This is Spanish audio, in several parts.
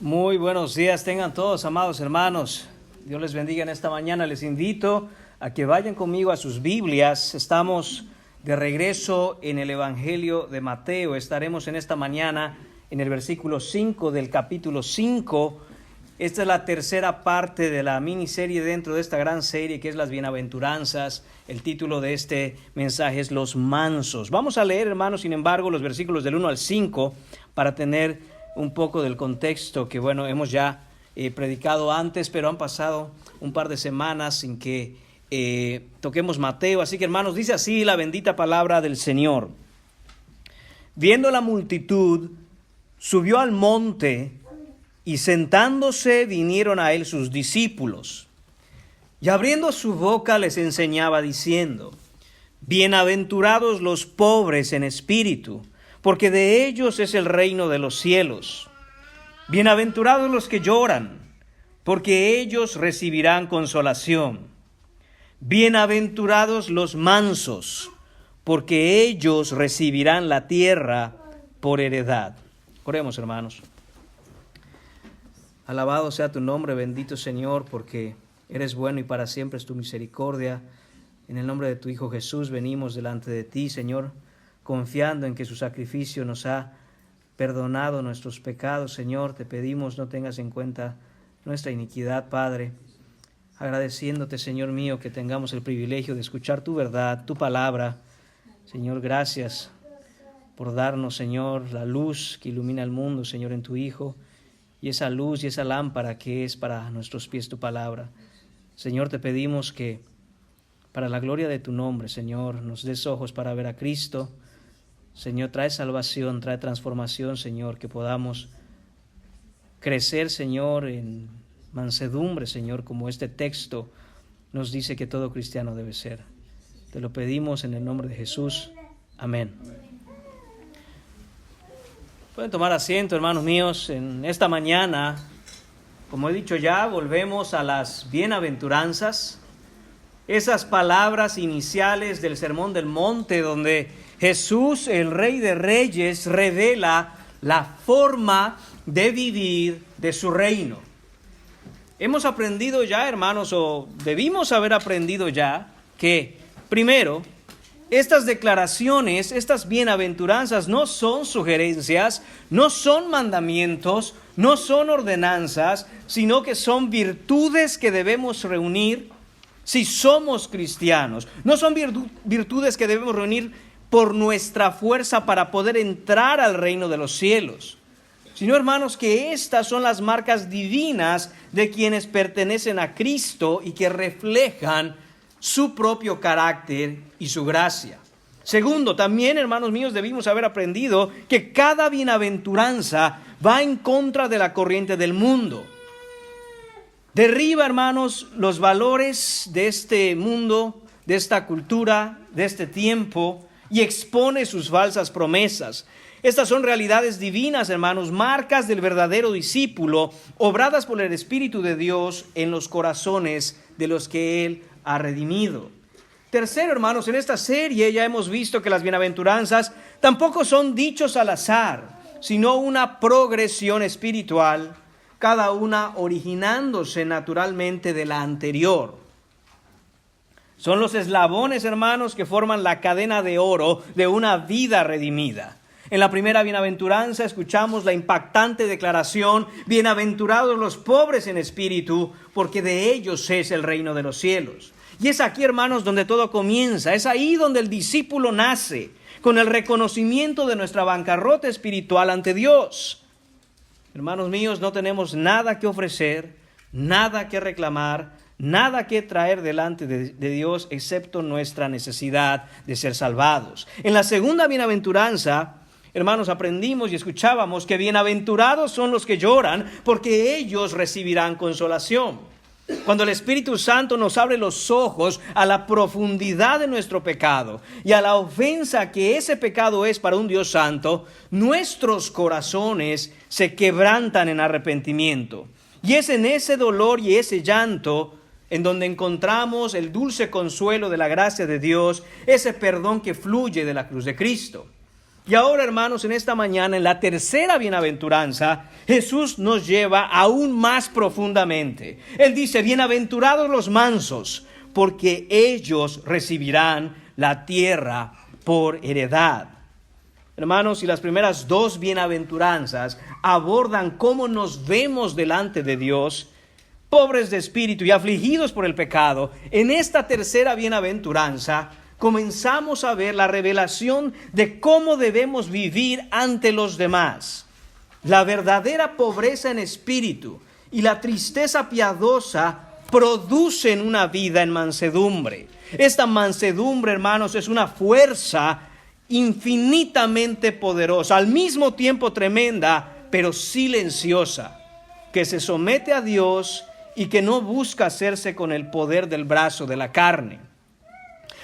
Muy buenos días, tengan todos, amados hermanos. Dios les bendiga en esta mañana. Les invito a que vayan conmigo a sus Biblias. Estamos de regreso en el Evangelio de Mateo. Estaremos en esta mañana en el versículo 5 del capítulo 5. Esta es la tercera parte de la miniserie dentro de esta gran serie que es las bienaventuranzas. El título de este mensaje es Los mansos. Vamos a leer, hermanos, sin embargo, los versículos del 1 al 5 para tener un poco del contexto que, hemos ya predicado antes, pero han pasado un par de semanas sin que toquemos Mateo. Así que, hermanos, dice así la bendita palabra del Señor. Viendo la multitud, subió al monte y sentándose vinieron a él sus discípulos. Y abriendo su boca les enseñaba diciendo: Bienaventurados los pobres en espíritu, porque de ellos es el reino de los cielos. Bienaventurados los que lloran, porque ellos recibirán consolación. Bienaventurados los mansos, porque ellos recibirán la tierra por heredad. Oremos, hermanos. Alabado sea tu nombre, bendito Señor, porque eres bueno y para siempre es tu misericordia. En el nombre de tu Hijo Jesús venimos delante de ti, Señor, confiando en que su sacrificio nos ha perdonado nuestros pecados. Señor, te pedimos no tengas en cuenta nuestra iniquidad, Padre. Agradeciéndote, Señor mío, que tengamos el privilegio de escuchar tu verdad, tu palabra. Señor, gracias por darnos, Señor, la luz que ilumina el mundo, Señor, en tu Hijo, y esa luz y esa lámpara que es para nuestros pies tu palabra. Señor, te pedimos que para la gloria de tu nombre, Señor, nos des ojos para ver a Cristo. Señor, trae salvación, trae transformación, Señor, que podamos crecer, Señor, en mansedumbre, Señor, como este texto nos dice que todo cristiano debe ser. Te lo pedimos en el nombre de Jesús. Amén. Pueden tomar asiento, hermanos míos. En esta mañana, como he dicho ya, volvemos a las bienaventuranzas, esas palabras iniciales del Sermón del Monte, donde Jesús, el Rey de Reyes, revela la forma de vivir de su reino. Hemos aprendido ya, hermanos, o debimos haber aprendido ya, que primero, estas declaraciones, estas bienaventuranzas no son sugerencias, no son mandamientos, no son ordenanzas, sino que son virtudes que debemos reunir si somos cristianos. No son virtudes que debemos reunir por nuestra fuerza para poder entrar al reino de los cielos, sino, hermanos, que estas son las marcas divinas de quienes pertenecen a Cristo y que reflejan su propio carácter y su gracia. Segundo, también, hermanos míos, debimos haber aprendido que cada bienaventuranza va en contra de la corriente del mundo. Derriba, hermanos, los valores de este mundo, de esta cultura, de este tiempo, y expone sus falsas promesas. Estas son realidades divinas, hermanos, marcas del verdadero discípulo, obradas por el Espíritu de Dios en los corazones de los que Él ha redimido. Tercero, hermanos, en esta serie ya hemos visto que las bienaventuranzas tampoco son dichos al azar, sino una progresión espiritual, cada una originándose naturalmente de la anterior. Son los eslabones, hermanos, que forman la cadena de oro de una vida redimida. En la primera bienaventuranza escuchamos la impactante declaración: bienaventurados los pobres en espíritu, porque de ellos es el reino de los cielos. Y es aquí, hermanos, donde todo comienza. Es ahí donde el discípulo nace, con el reconocimiento de nuestra bancarrota espiritual ante Dios. Hermanos míos, no tenemos nada que ofrecer, nada que reclamar, nada que traer delante de Dios, excepto nuestra necesidad de ser salvados. En la segunda bienaventuranza, hermanos, aprendimos y escuchábamos que bienaventurados son los que lloran, porque ellos recibirán consolación. Cuando el Espíritu Santo nos abre los ojos a la profundidad de nuestro pecado y a la ofensa que ese pecado es para un Dios santo, nuestros corazones se quebrantan en arrepentimiento. Y es en ese dolor y ese llanto en donde encontramos el dulce consuelo de la gracia de Dios, ese perdón que fluye de la cruz de Cristo. Y ahora, hermanos, en esta mañana, en la tercera bienaventuranza, Jesús nos lleva aún más profundamente. Él dice, bienaventurados los mansos, porque ellos recibirán la tierra por heredad. Hermanos, y las primeras dos bienaventuranzas abordan cómo nos vemos delante de Dios, pobres de espíritu y afligidos por el pecado. En esta tercera bienaventuranza comenzamos a ver la revelación de cómo debemos vivir ante los demás. La verdadera pobreza en espíritu y la tristeza piadosa producen una vida en mansedumbre. Esta mansedumbre, hermanos, es una fuerza infinitamente poderosa, al mismo tiempo tremenda, pero silenciosa, que se somete a Dios y que no busca hacerse con el poder del brazo de la carne.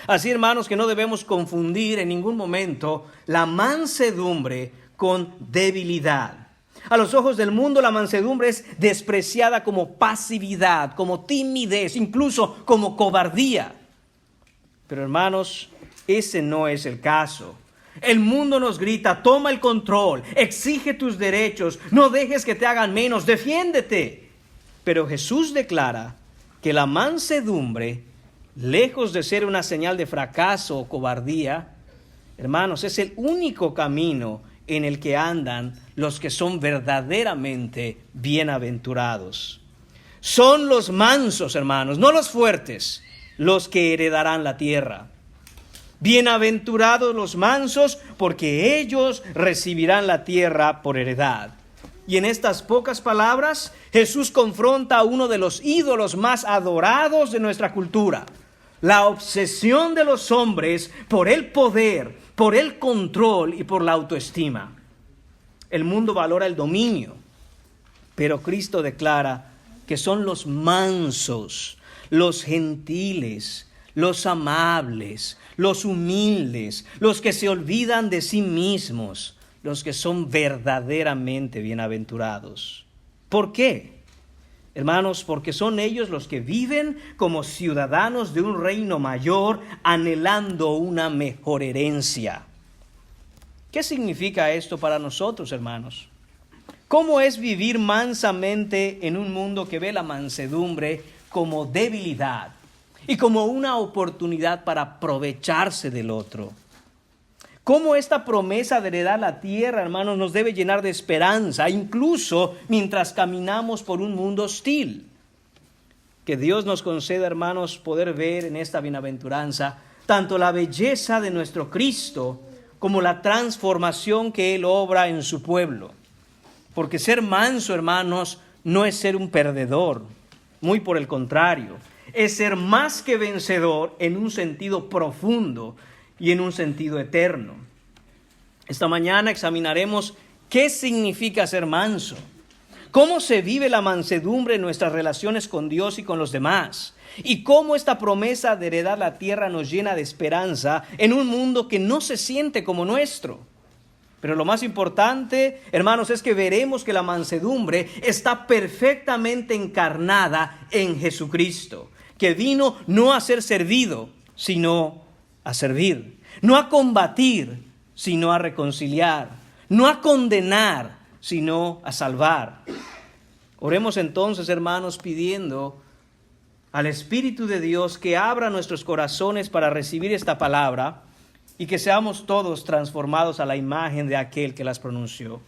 Así, hermanos, que no debemos confundir en ningún momento la mansedumbre con debilidad. A los ojos del mundo, la mansedumbre es despreciada como pasividad, como timidez, incluso como cobardía. Pero, hermanos, ese no es el caso. El mundo nos grita, toma el control, exige tus derechos, no dejes que te hagan menos, defiéndete. Pero Jesús declara que la mansedumbre, lejos de ser una señal de fracaso o cobardía, hermanos, es el único camino en el que andan los que son verdaderamente bienaventurados. Son los mansos, hermanos, no los fuertes, los que heredarán la tierra. Bienaventurados los mansos, porque ellos recibirán la tierra por heredad. Y en estas pocas palabras, Jesús confronta a uno de los ídolos más adorados de nuestra cultura: la obsesión de los hombres por el poder, por el control y por la autoestima. El mundo valora el dominio, pero Cristo declara que son los mansos, los gentiles, los amables, los humildes, los que se olvidan de sí mismos, los que son verdaderamente bienaventurados. ¿Por qué? Hermanos, porque son ellos los que viven como ciudadanos de un reino mayor, anhelando una mejor herencia. ¿Qué significa esto para nosotros, hermanos? ¿Cómo es vivir mansamente en un mundo que ve la mansedumbre como debilidad y como una oportunidad para aprovecharse del otro? ¿Cómo esta promesa de heredar la tierra, hermanos, nos debe llenar de esperanza, incluso mientras caminamos por un mundo hostil? Que Dios nos conceda, hermanos, poder ver en esta bienaventuranza tanto la belleza de nuestro Cristo como la transformación que Él obra en su pueblo. Porque ser manso, hermanos, no es ser un perdedor, muy por el contrario, es ser más que vencedor en un sentido profundo y en un sentido eterno. Esta mañana examinaremos qué significa ser manso, cómo se vive la mansedumbre en nuestras relaciones con Dios y con los demás, y cómo esta promesa de heredar la tierra nos llena de esperanza en un mundo que no se siente como nuestro. Pero lo más importante, hermanos, es que veremos que la mansedumbre está perfectamente encarnada en Jesucristo, que vino no a ser servido, sino a servir, no a combatir, sino a reconciliar, no a condenar, sino a salvar. Oremos entonces, hermanos, pidiendo al Espíritu de Dios que abra nuestros corazones para recibir esta palabra y que seamos todos transformados a la imagen de aquel que las pronunció.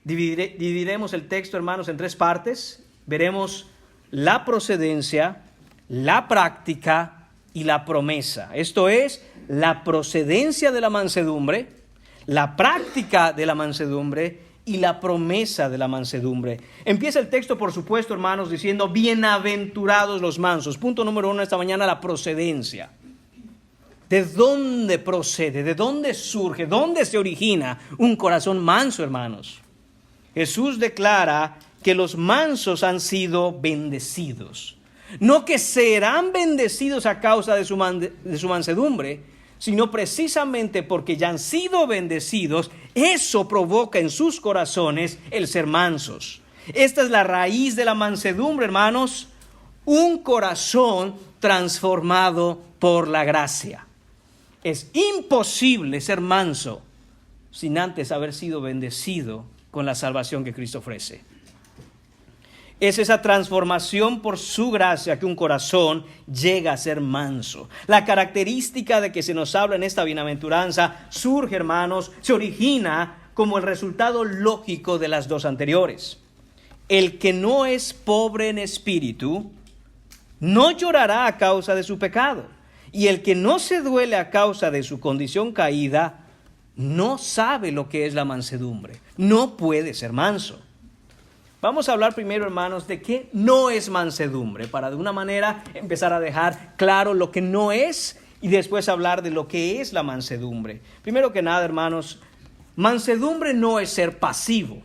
Dividiremos el texto, hermanos, en tres partes. Veremos la procedencia, la práctica y la promesa. Esto es, la procedencia de la mansedumbre, la práctica de la mansedumbre y la promesa de la mansedumbre. Empieza el texto, por supuesto, hermanos, diciendo bienaventurados los mansos. Punto número 1 esta mañana, la procedencia. ¿De dónde procede? ¿De dónde surge? ¿Dónde se origina un corazón manso, hermanos? Jesús declara que los mansos han sido bendecidos. No que serán bendecidos a causa de su mansedumbre, sino precisamente porque ya han sido bendecidos. Eso provoca en sus corazones el ser mansos. Esta es la raíz de la mansedumbre, hermanos. Un corazón transformado por la gracia. Es imposible ser manso sin antes haber sido bendecido con la salvación que Cristo ofrece. Es esa transformación por su gracia que un corazón llega a ser manso. La característica de que se nos habla en esta bienaventuranza surge, hermanos, se origina como el resultado lógico de las dos anteriores. El que no es pobre en espíritu no llorará a causa de su pecado, y el que no se duele a causa de su condición caída no sabe lo que es la mansedumbre, no puede ser manso. Vamos a hablar primero, hermanos, de qué no es mansedumbre, para de una manera empezar a dejar claro lo que no es y después hablar de lo que es la mansedumbre. Primero que nada, hermanos, mansedumbre no es ser pasivo.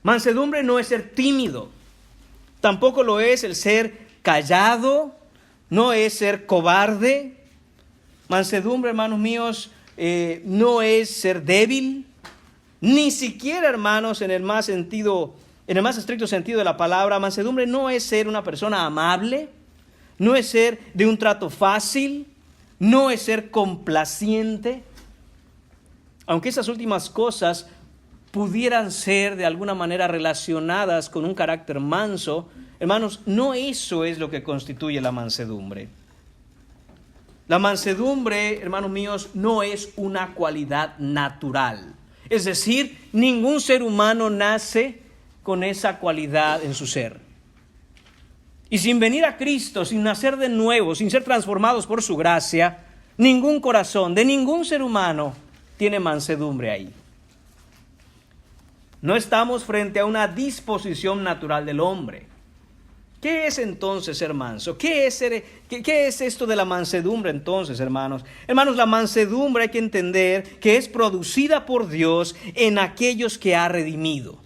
Mansedumbre no es ser tímido. Tampoco lo es el ser callado, no es ser cobarde. Mansedumbre, hermanos míos, no es ser débil. Ni siquiera, hermanos, en el más estricto sentido de la palabra, mansedumbre no es ser una persona amable, no es ser de un trato fácil, no es ser complaciente. Aunque esas últimas cosas pudieran ser de alguna manera relacionadas con un carácter manso, hermanos, no eso es lo que constituye la mansedumbre. La mansedumbre, hermanos míos, no es una cualidad natural. Es decir, ningún ser humano nace con esa cualidad en su ser. Y sin venir a Cristo, sin nacer de nuevo, sin ser transformados por su gracia, ningún corazón de ningún ser humano tiene mansedumbre ahí. No estamos frente a una disposición natural del hombre. ¿Qué es entonces ser manso? ¿Qué es esto de la mansedumbre entonces, hermanos? Hermanos, la mansedumbre hay que entender que es producida por Dios en aquellos que ha redimido.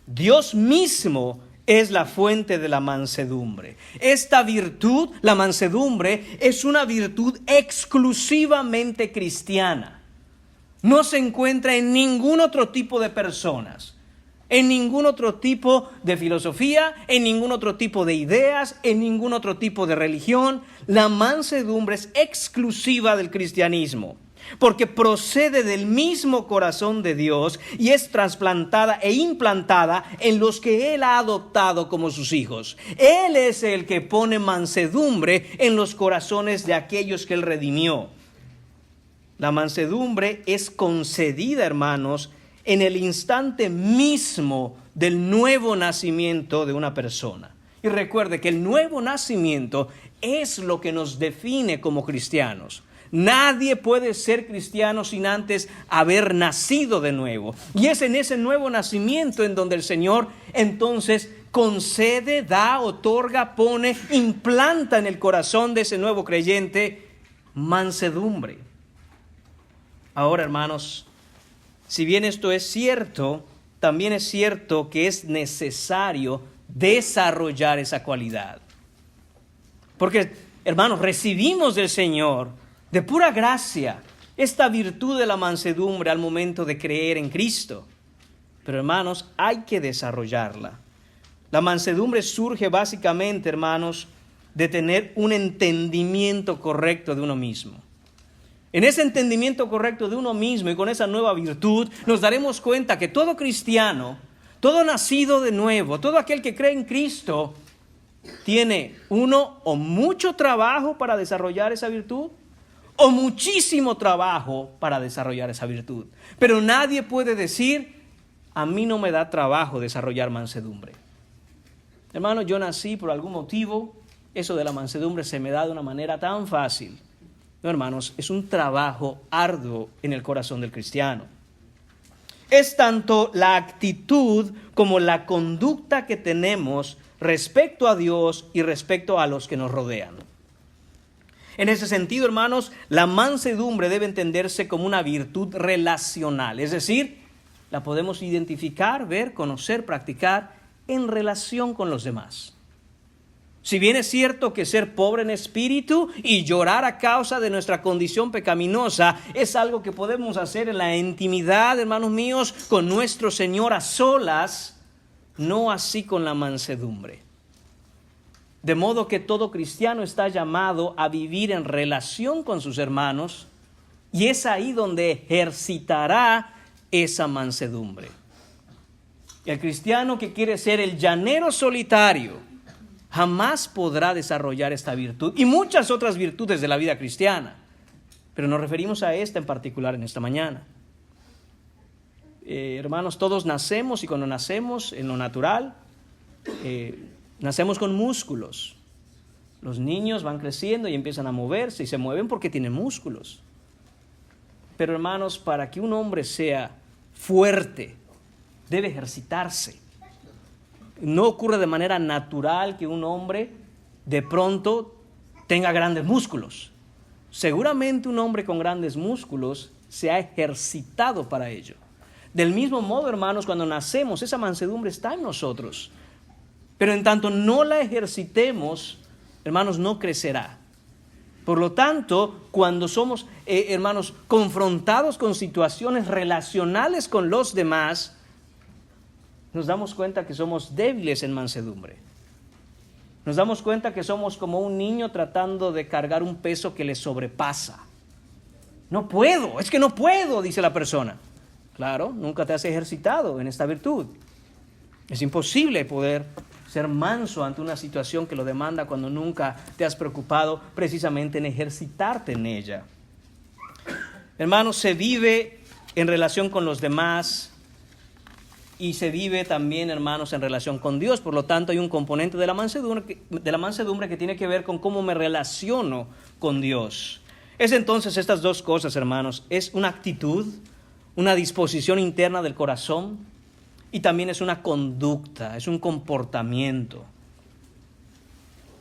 Dios mismo es la fuente de la mansedumbre. Esta virtud, la mansedumbre, es una virtud exclusivamente cristiana. No se encuentra en ningún otro tipo de personas, en ningún otro tipo de filosofía, en ningún otro tipo de ideas, en ningún otro tipo de religión. La mansedumbre es exclusiva del cristianismo, porque procede del mismo corazón de Dios y es trasplantada e implantada en los que Él ha adoptado como sus hijos. Él es el que pone mansedumbre en los corazones de aquellos que Él redimió. La mansedumbre es concedida, hermanos, en el instante mismo del nuevo nacimiento de una persona. Y recuerde que el nuevo nacimiento es lo que nos define como cristianos. Nadie puede ser cristiano sin antes haber nacido de nuevo. Y es en ese nuevo nacimiento en donde el Señor entonces concede, da, otorga, pone, implanta en el corazón de ese nuevo creyente mansedumbre. Ahora, hermanos, si bien esto es cierto, también es cierto que es necesario desarrollar esa cualidad. Porque, hermanos, recibimos del Señor de pura gracia esta virtud de la mansedumbre al momento de creer en Cristo. Pero, hermanos, hay que desarrollarla. La mansedumbre surge básicamente, hermanos, de tener un entendimiento correcto de uno mismo. En ese entendimiento correcto de uno mismo y con esa nueva virtud, nos daremos cuenta que todo cristiano, todo nacido de nuevo, todo aquel que cree en Cristo, tiene uno o mucho trabajo para desarrollar esa virtud, o muchísimo trabajo para desarrollar esa virtud. Pero nadie puede decir, a mí no me da trabajo desarrollar mansedumbre. Hermano, yo nací por algún motivo, eso de la mansedumbre se me da de una manera tan fácil. No, hermanos, es un trabajo arduo en el corazón del cristiano. Es tanto la actitud como la conducta que tenemos respecto a Dios y respecto a los que nos rodean. En ese sentido, hermanos, la mansedumbre debe entenderse como una virtud relacional, es decir, la podemos identificar, ver, conocer, practicar en relación con los demás. Si bien es cierto que ser pobre en espíritu y llorar a causa de nuestra condición pecaminosa es algo que podemos hacer en la intimidad, hermanos míos, con nuestro Señor a solas, no así con la mansedumbre. De modo que todo cristiano está llamado a vivir en relación con sus hermanos Y es ahí donde ejercitará esa mansedumbre. El cristiano que quiere ser el llanero solitario jamás podrá desarrollar esta virtud y muchas otras virtudes de la vida cristiana. Pero nos referimos a esta en particular en esta mañana. Hermanos, todos nacemos y cuando nacemos en lo natural, nacemos con músculos. Los niños van creciendo y empiezan a moverse y se mueven porque tienen músculos. Pero hermanos, para que un hombre sea fuerte, debe ejercitarse. No ocurre de manera natural que un hombre de pronto tenga grandes músculos. Seguramente un hombre con grandes músculos se ha ejercitado para ello. Del mismo modo, hermanos, cuando nacemos, esa mansedumbre está en nosotros. Pero en tanto no la ejercitemos, hermanos, no crecerá. Por lo tanto, cuando somos, hermanos, confrontados con situaciones relacionales con los demás, nos damos cuenta que somos débiles en mansedumbre. Nos damos cuenta que somos como un niño tratando de cargar un peso que le sobrepasa. No puedo, es que no puedo, dice la persona. Claro, nunca te has ejercitado en esta virtud. Es imposible poder ser manso ante una situación que lo demanda cuando nunca te has preocupado precisamente en ejercitarte en ella. Hermanos, se vive en relación con los demás y se vive también, hermanos, en relación con Dios. Por lo tanto, hay un componente de la mansedumbre que tiene que ver con cómo me relaciono con Dios. Es entonces estas dos cosas, hermanos. Es una actitud, una disposición interna del corazón y también es una conducta, es un comportamiento.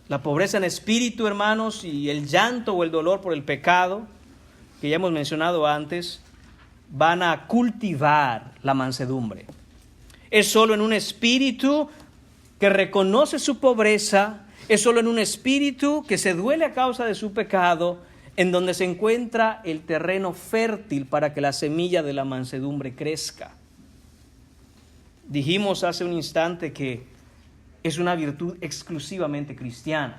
La pobreza en espíritu, hermanos, y el llanto o el dolor por el pecado, que ya hemos mencionado antes, van a cultivar la mansedumbre. Es solo en un espíritu que reconoce su pobreza, es solo en un espíritu que se duele a causa de su pecado, en donde se encuentra el terreno fértil para que la semilla de la mansedumbre crezca. Dijimos hace un instante que es una virtud exclusivamente cristiana.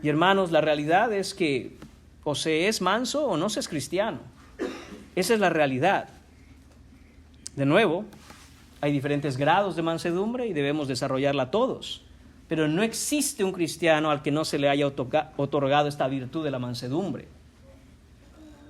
Y hermanos, la realidad es que o se es manso o no se es cristiano. Esa es la realidad. De nuevo, hay diferentes grados de mansedumbre y debemos desarrollarla todos. Pero no existe un cristiano al que no se le haya otorgado esta virtud de la mansedumbre.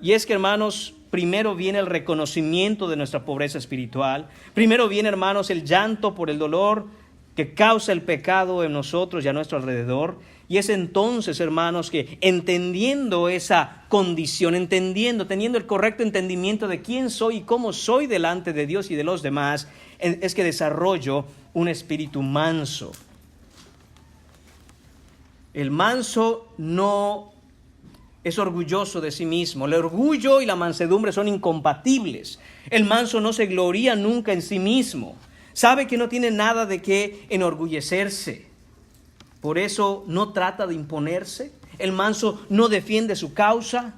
Y es que, hermanos, primero viene el reconocimiento de nuestra pobreza espiritual. Primero viene, hermanos, el llanto por el dolor que causa el pecado en nosotros y a nuestro alrededor. Y es entonces, hermanos, que entendiendo esa condición, teniendo el correcto entendimiento de quién soy y cómo soy delante de Dios y de los demás, es que desarrollo un espíritu manso. El manso no es orgulloso de sí mismo. El orgullo y la mansedumbre son incompatibles. El manso no se gloría nunca en sí mismo. Sabe que no tiene nada de qué enorgullecerse. Por eso no trata de imponerse. El manso no defiende su causa.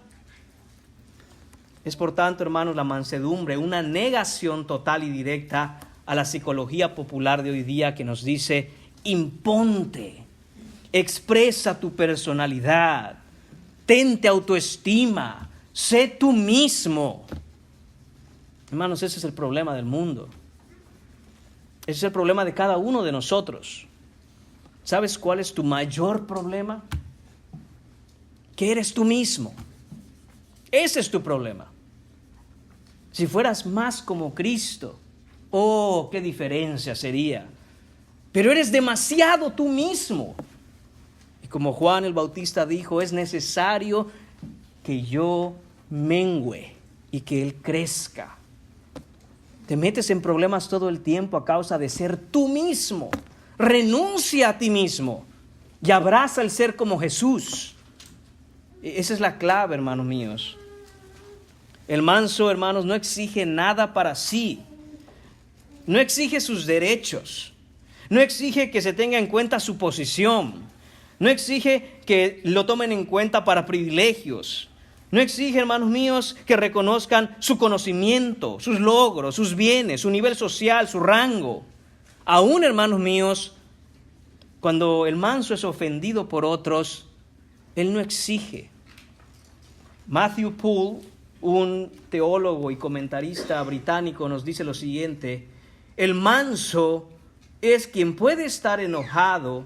Es por tanto, hermanos, la mansedumbre una negación total y directa a la psicología popular de hoy día que nos dice: imponte, expresa tu personalidad, tente autoestima, sé tú mismo. Hermanos, ese es el problema del mundo. Ese es el problema de cada uno de nosotros. ¿Sabes cuál es tu mayor problema? Que eres tú mismo. Ese es tu problema. Si fueras más como Cristo, oh, qué diferencia sería. Pero eres demasiado tú mismo. Y como Juan el Bautista dijo, es necesario que yo mengüe y que Él crezca. Te metes en problemas todo el tiempo a causa de ser tú mismo. Renuncia a ti mismo y abraza el ser como Jesús. Esa es la clave, hermanos míos. El manso, hermanos, no exige nada para sí. No exige sus derechos. No exige que se tenga en cuenta su posición. No exige que lo tomen en cuenta para privilegios. No exige, hermanos míos, que reconozcan su conocimiento, sus logros, sus bienes, su nivel social, su rango. Aún, hermanos míos, cuando el manso es ofendido por otros, él no exige. Matthew Poole, un teólogo y comentarista británico, nos dice lo siguiente: el manso es quien puede estar enojado,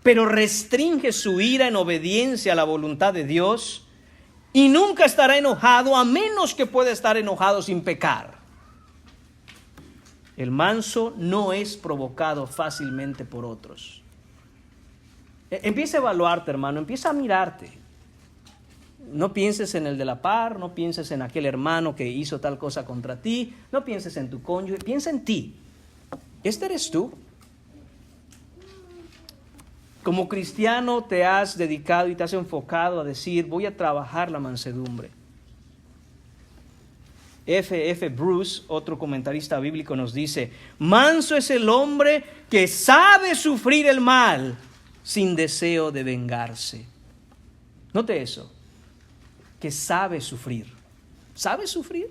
pero restringe su ira en obediencia a la voluntad de Dios, y nunca estará enojado a menos que pueda estar enojado sin pecar. El manso no es provocado fácilmente por otros. Empieza a evaluarte, hermano, empieza a mirarte. No pienses en el de la par, no pienses en aquel hermano que hizo tal cosa contra ti, no pienses en tu cónyuge, piensa en ti. ¿Este eres tú? Como cristiano te has dedicado y te has enfocado a decir: voy a trabajar la mansedumbre. F. Bruce, otro comentarista bíblico, nos dice: manso es el hombre que sabe sufrir el mal sin deseo de vengarse. Note eso, que sabe sufrir. ¿Sabes sufrir?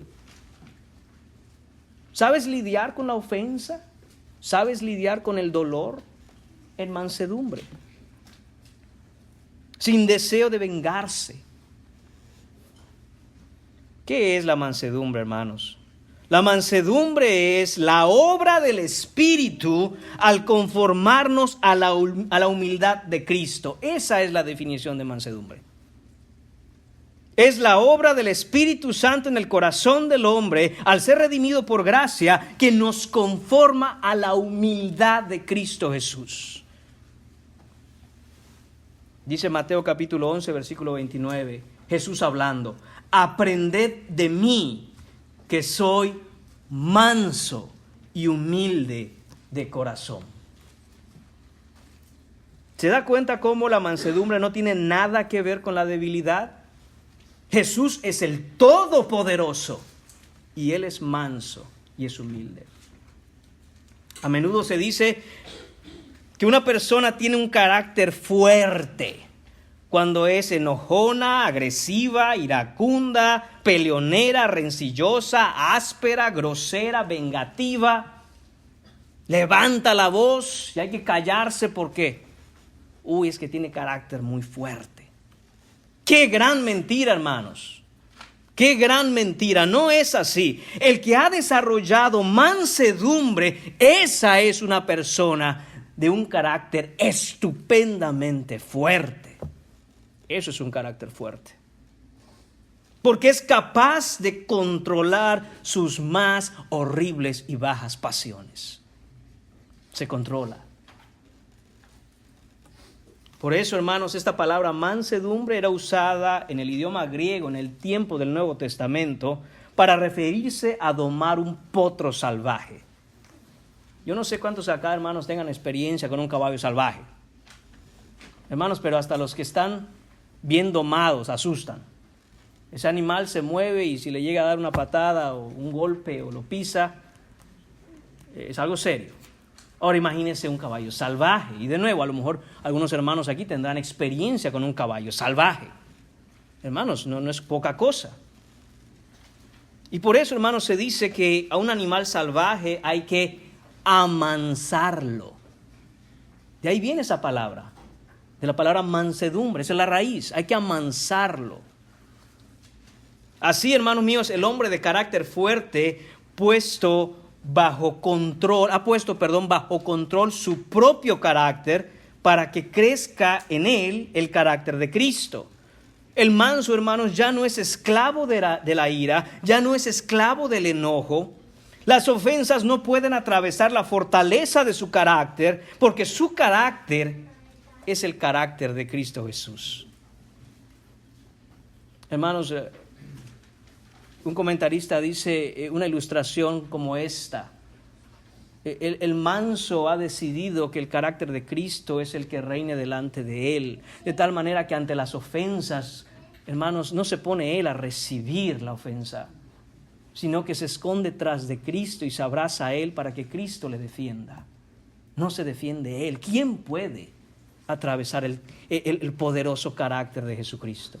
¿Sabes lidiar con la ofensa? ¿Sabes lidiar con el dolor? En mansedumbre, sin deseo de vengarse. ¿Qué es la mansedumbre, hermanos? La mansedumbre es la obra del Espíritu al conformarnos a la humildad de Cristo. Esa es la definición de mansedumbre. Es la obra del Espíritu Santo en el corazón del hombre, al ser redimido por gracia, que nos conforma a la humildad de Cristo Jesús. Dice Mateo capítulo 11, versículo 29, Jesús hablando: aprended de mí, que soy manso y humilde de corazón. ¿Se da cuenta cómo la mansedumbre no tiene nada que ver con la debilidad? Jesús es el Todopoderoso y Él es manso y es humilde. A menudo se dice que una persona tiene un carácter fuerte cuando es enojona, agresiva, iracunda, peleonera, rencillosa, áspera, grosera, vengativa. Levanta la voz y hay que callarse porque, es que tiene carácter muy fuerte. ¡Qué gran mentira, hermanos! ¡Qué gran mentira! No es así. El que ha desarrollado mansedumbre, esa es una persona de un carácter estupendamente fuerte. Eso es un carácter fuerte. Porque es capaz de controlar sus más horribles y bajas pasiones. Se controla. Por eso, hermanos, esta palabra mansedumbre era usada en el idioma griego en el tiempo del Nuevo Testamento para referirse a domar un potro salvaje. Yo no sé cuántos acá, hermanos, tengan experiencia con un caballo salvaje. Hermanos, pero hasta los que están bien domados asustan. Ese animal se mueve y si le llega a dar una patada o un golpe o lo pisa, es algo serio. Ahora imagínense un caballo salvaje. Y de nuevo, a lo mejor algunos hermanos aquí tendrán experiencia con un caballo salvaje. Hermanos, no es poca cosa. Y por eso, hermanos, se dice que a un animal salvaje hay que amansarlo. De ahí viene esa palabra, de la palabra mansedumbre. Esa es la raíz, hay que amansarlo. Así, hermanos míos, el hombre de carácter fuerte ha puesto bajo control su propio carácter para que crezca en él el carácter de Cristo. El manso, hermanos, ya no es esclavo de la ira, ya no es esclavo del enojo. Las ofensas no pueden atravesar la fortaleza de su carácter, porque su carácter es el carácter de Cristo Jesús. Hermanos, un comentarista dice una ilustración como esta. El manso ha decidido que el carácter de Cristo es el que reine delante de él, de tal manera que ante las ofensas, hermanos, no se pone él a recibir la ofensa, sino que se esconde tras de Cristo y se abraza a él para que Cristo le defienda. No se defiende él. ¿Quién puede atravesar el poderoso carácter de Jesucristo?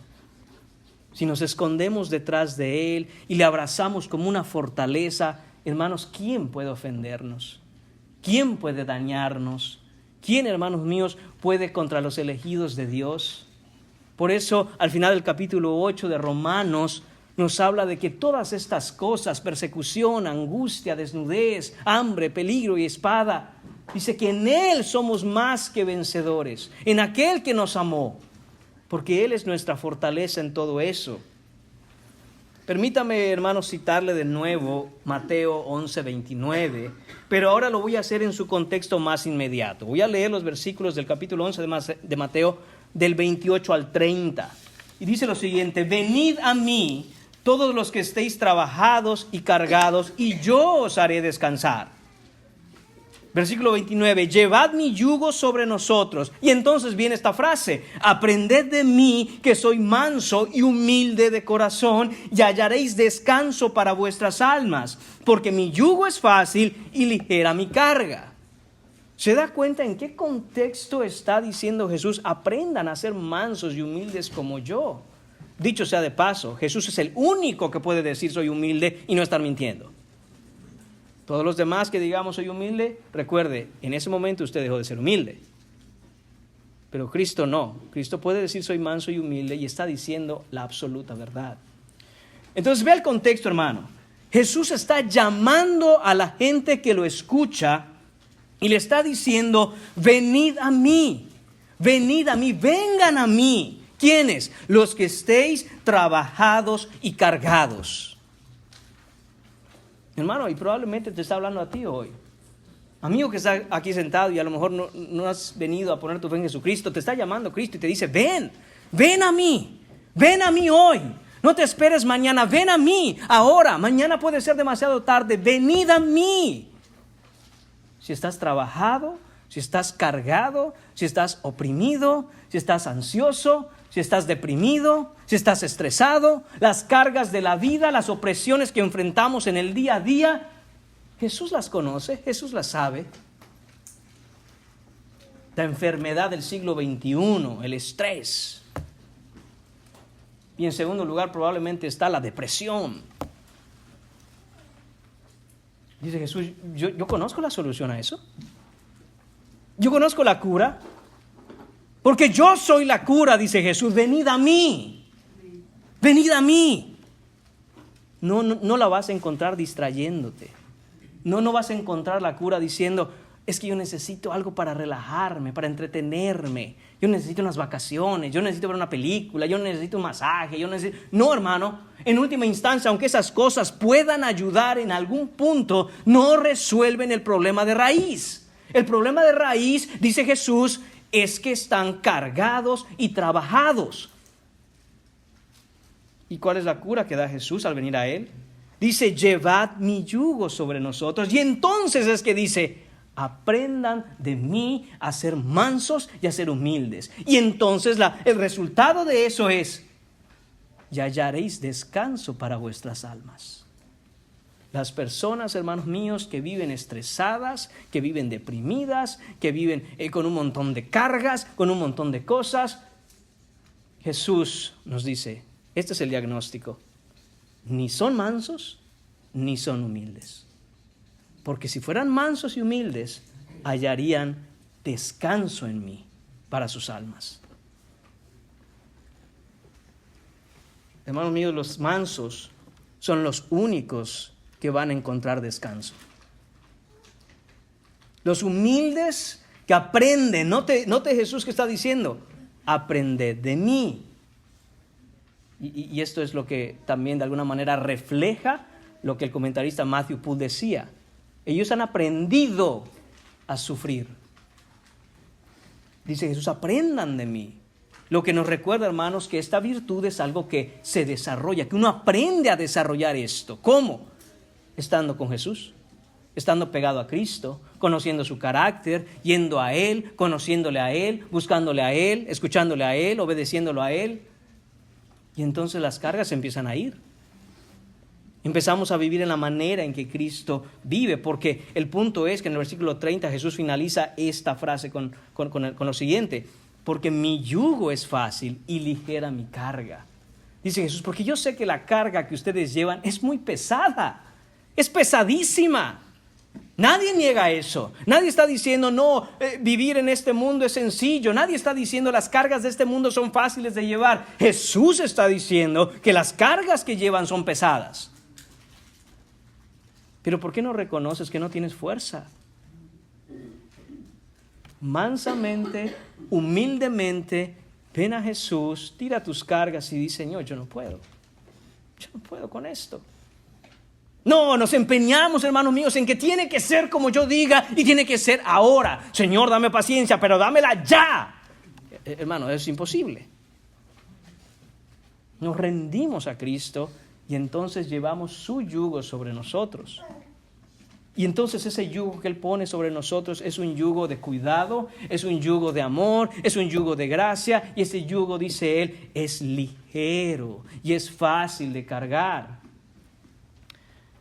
Si nos escondemos detrás de él y le abrazamos como una fortaleza, hermanos, ¿quién puede ofendernos? ¿Quién puede dañarnos? ¿Quién, hermanos míos, puede contra los elegidos de Dios? Por eso, al final del capítulo 8 de Romanos, nos habla de que todas estas cosas, persecución, angustia, desnudez, hambre, peligro y espada, dice que en Él somos más que vencedores, en aquel que nos amó, porque Él es nuestra fortaleza en todo eso. Permítame, hermanos, citarle de nuevo Mateo 11:29, pero ahora lo voy a hacer en su contexto más inmediato. Voy a leer los versículos del capítulo 11 de Mateo, del 28 al 30. Y dice lo siguiente: venid a mí, todos los que estéis trabajados y cargados, y yo os haré descansar. Versículo 29, llevad mi yugo sobre nosotros. Y entonces viene esta frase: aprended de mí, que soy manso y humilde de corazón, y hallaréis descanso para vuestras almas, porque mi yugo es fácil y ligera mi carga. ¿Se da cuenta en qué contexto está diciendo Jesús? Aprendan a ser mansos y humildes como yo. Dicho sea de paso, Jesús es el único que puede decir soy humilde y no estar mintiendo. Todos los demás que digamos soy humilde, recuerde, en ese momento usted dejó de ser humilde. Pero Cristo no. Cristo puede decir soy manso y humilde y está diciendo la absoluta verdad. Entonces ve el contexto, hermano. Jesús está llamando a la gente que lo escucha y le está diciendo: venid a mí, vengan a mí. ¿Quiénes? Los que estéis trabajados y cargados. Hermano, y probablemente te está hablando a ti hoy. Amigo que está aquí sentado y a lo mejor no has venido a poner tu fe en Jesucristo, te está llamando Cristo y te dice: ven a mí hoy. No te esperes mañana, ven a mí ahora. Mañana puede ser demasiado tarde, venid a mí. Si estás trabajado, si estás cargado, si estás oprimido, si estás ansioso, si estás deprimido, si estás estresado, las cargas de la vida, las opresiones que enfrentamos en el día a día, Jesús las conoce, Jesús las sabe. La enfermedad del siglo XXI, el estrés. Y en segundo lugar probablemente está la depresión. Dice Jesús, yo conozco la solución a eso. Yo conozco la cura. Porque yo soy la cura, dice Jesús. Venid a mí. Venid a mí. No la vas a encontrar distrayéndote. No vas a encontrar la cura diciendo: es que yo necesito algo para relajarme, para entretenerme. Yo necesito unas vacaciones, yo necesito ver una película, yo necesito un masaje, No, hermano, en última instancia, aunque esas cosas puedan ayudar en algún punto, no resuelven el problema de raíz. El problema de raíz, dice Jesús, es que están cargados y trabajados. ¿Y cuál es la cura que da Jesús al venir a Él? Dice: llevad mi yugo sobre nosotros. Y entonces es que dice: aprendan de mí a ser mansos y a ser humildes. Y entonces el resultado de eso es: y hallaréis descanso para vuestras almas. Las personas, hermanos míos, que viven estresadas, que viven deprimidas, que viven con un montón de cargas, con un montón de cosas, Jesús nos dice: este es el diagnóstico. Ni son mansos, ni son humildes. Porque si fueran mansos y humildes, hallarían descanso en mí para sus almas. Hermanos míos, los mansos son los únicos que van a encontrar descanso. Los humildes que aprenden, note Jesús que está diciendo: aprended de mí. Y esto es lo que también de alguna manera refleja lo que el comentarista Matthew Poole decía. Ellos han aprendido a sufrir. Dice Jesús: aprendan de mí. Lo que nos recuerda, hermanos, que esta virtud es algo que se desarrolla, que uno aprende a desarrollar esto. ¿Cómo? Estando con Jesús, estando pegado a Cristo, conociendo su carácter, yendo a Él, conociéndole a Él, buscándole a Él, escuchándole a Él, obedeciéndolo a Él. Y entonces las cargas empiezan a ir. Empezamos a vivir en la manera en que Cristo vive, porque el punto es que en el versículo 30 Jesús finaliza esta frase con lo siguiente: porque mi yugo es fácil y ligera mi carga. Dice Jesús: porque yo sé que la carga que ustedes llevan es muy pesada, es pesadísima. Nadie niega eso. Nadie está diciendo, no, vivir en este mundo es sencillo. Nadie está diciendo, las cargas de este mundo son fáciles de llevar. Jesús está diciendo que las cargas que llevan son pesadas. Pero ¿por qué no reconoces que no tienes fuerza? Mansamente, humildemente, ven a Jesús, tira tus cargas y di, Señor, yo no puedo con esto. No, nos empeñamos, hermanos míos, en que tiene que ser como yo diga y tiene que ser ahora. Señor, dame paciencia, pero dámela ya. Hermano, es imposible. Nos rendimos a Cristo y entonces llevamos su yugo sobre nosotros. Y entonces ese yugo que Él pone sobre nosotros es un yugo de cuidado, es un yugo de amor, es un yugo de gracia. Y ese yugo, dice Él, es ligero y es fácil de cargar.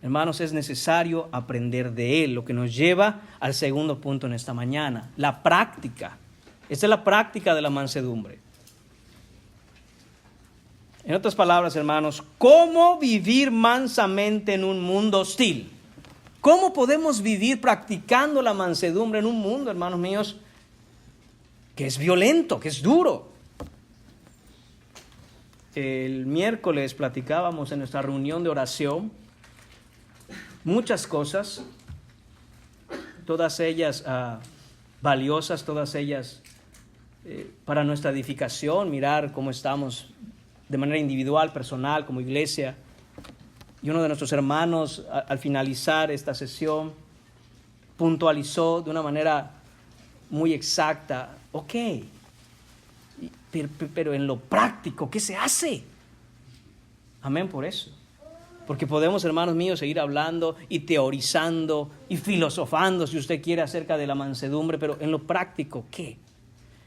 Hermanos, es necesario aprender de Él, lo que nos lleva al segundo punto en esta mañana, la práctica. Esta es la práctica de la mansedumbre. En otras palabras, hermanos, ¿cómo vivir mansamente en un mundo hostil? ¿Cómo podemos vivir practicando la mansedumbre en un mundo, hermanos míos, que es violento, que es duro? El miércoles platicábamos en nuestra reunión de oración muchas cosas, todas ellas valiosas, todas ellas para nuestra edificación, mirar cómo estamos de manera individual, personal, como iglesia. Y uno de nuestros hermanos, al finalizar esta sesión, puntualizó de una manera muy exacta, ok, pero en lo práctico, ¿qué se hace? Amén por eso. Porque podemos, hermanos míos, seguir hablando y teorizando y filosofando, si usted quiere, acerca de la mansedumbre, pero en lo práctico, ¿qué?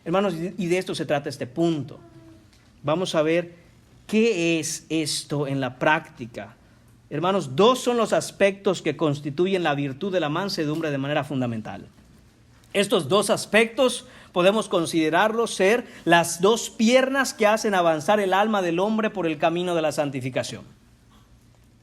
Hermanos, y de esto se trata este punto. Vamos a ver qué es esto en la práctica. Hermanos, dos son los aspectos que constituyen la virtud de la mansedumbre de manera fundamental. Estos dos aspectos podemos considerarlos ser las dos piernas que hacen avanzar el alma del hombre por el camino de la santificación.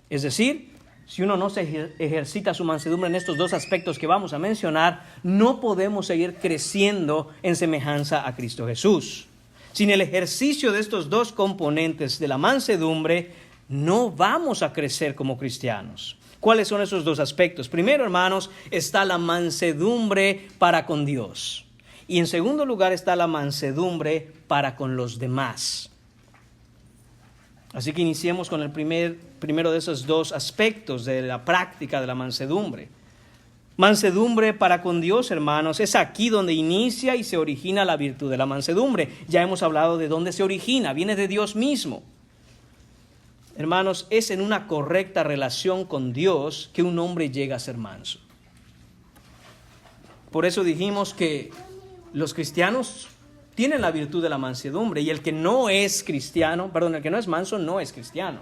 Es decir, si uno no se ejercita su mansedumbre en estos dos aspectos que vamos a mencionar, no podemos seguir creciendo en semejanza a Cristo Jesús. Sin el ejercicio de estos dos componentes de la mansedumbre, no vamos a crecer como cristianos. ¿Cuáles son esos dos aspectos? Primero, hermanos, está la mansedumbre para con Dios. Y en segundo lugar está la mansedumbre para con los demás. Así que iniciemos con el primero de esos dos aspectos de la práctica de la mansedumbre. Mansedumbre para con Dios, hermanos, es aquí donde inicia y se origina la virtud de la mansedumbre. Ya hemos hablado de dónde se origina, viene de Dios mismo. Hermanos, es en una correcta relación con Dios que un hombre llega a ser manso. Por eso dijimos que los cristianos tienen la virtud de la mansedumbre y el que no es manso no es cristiano.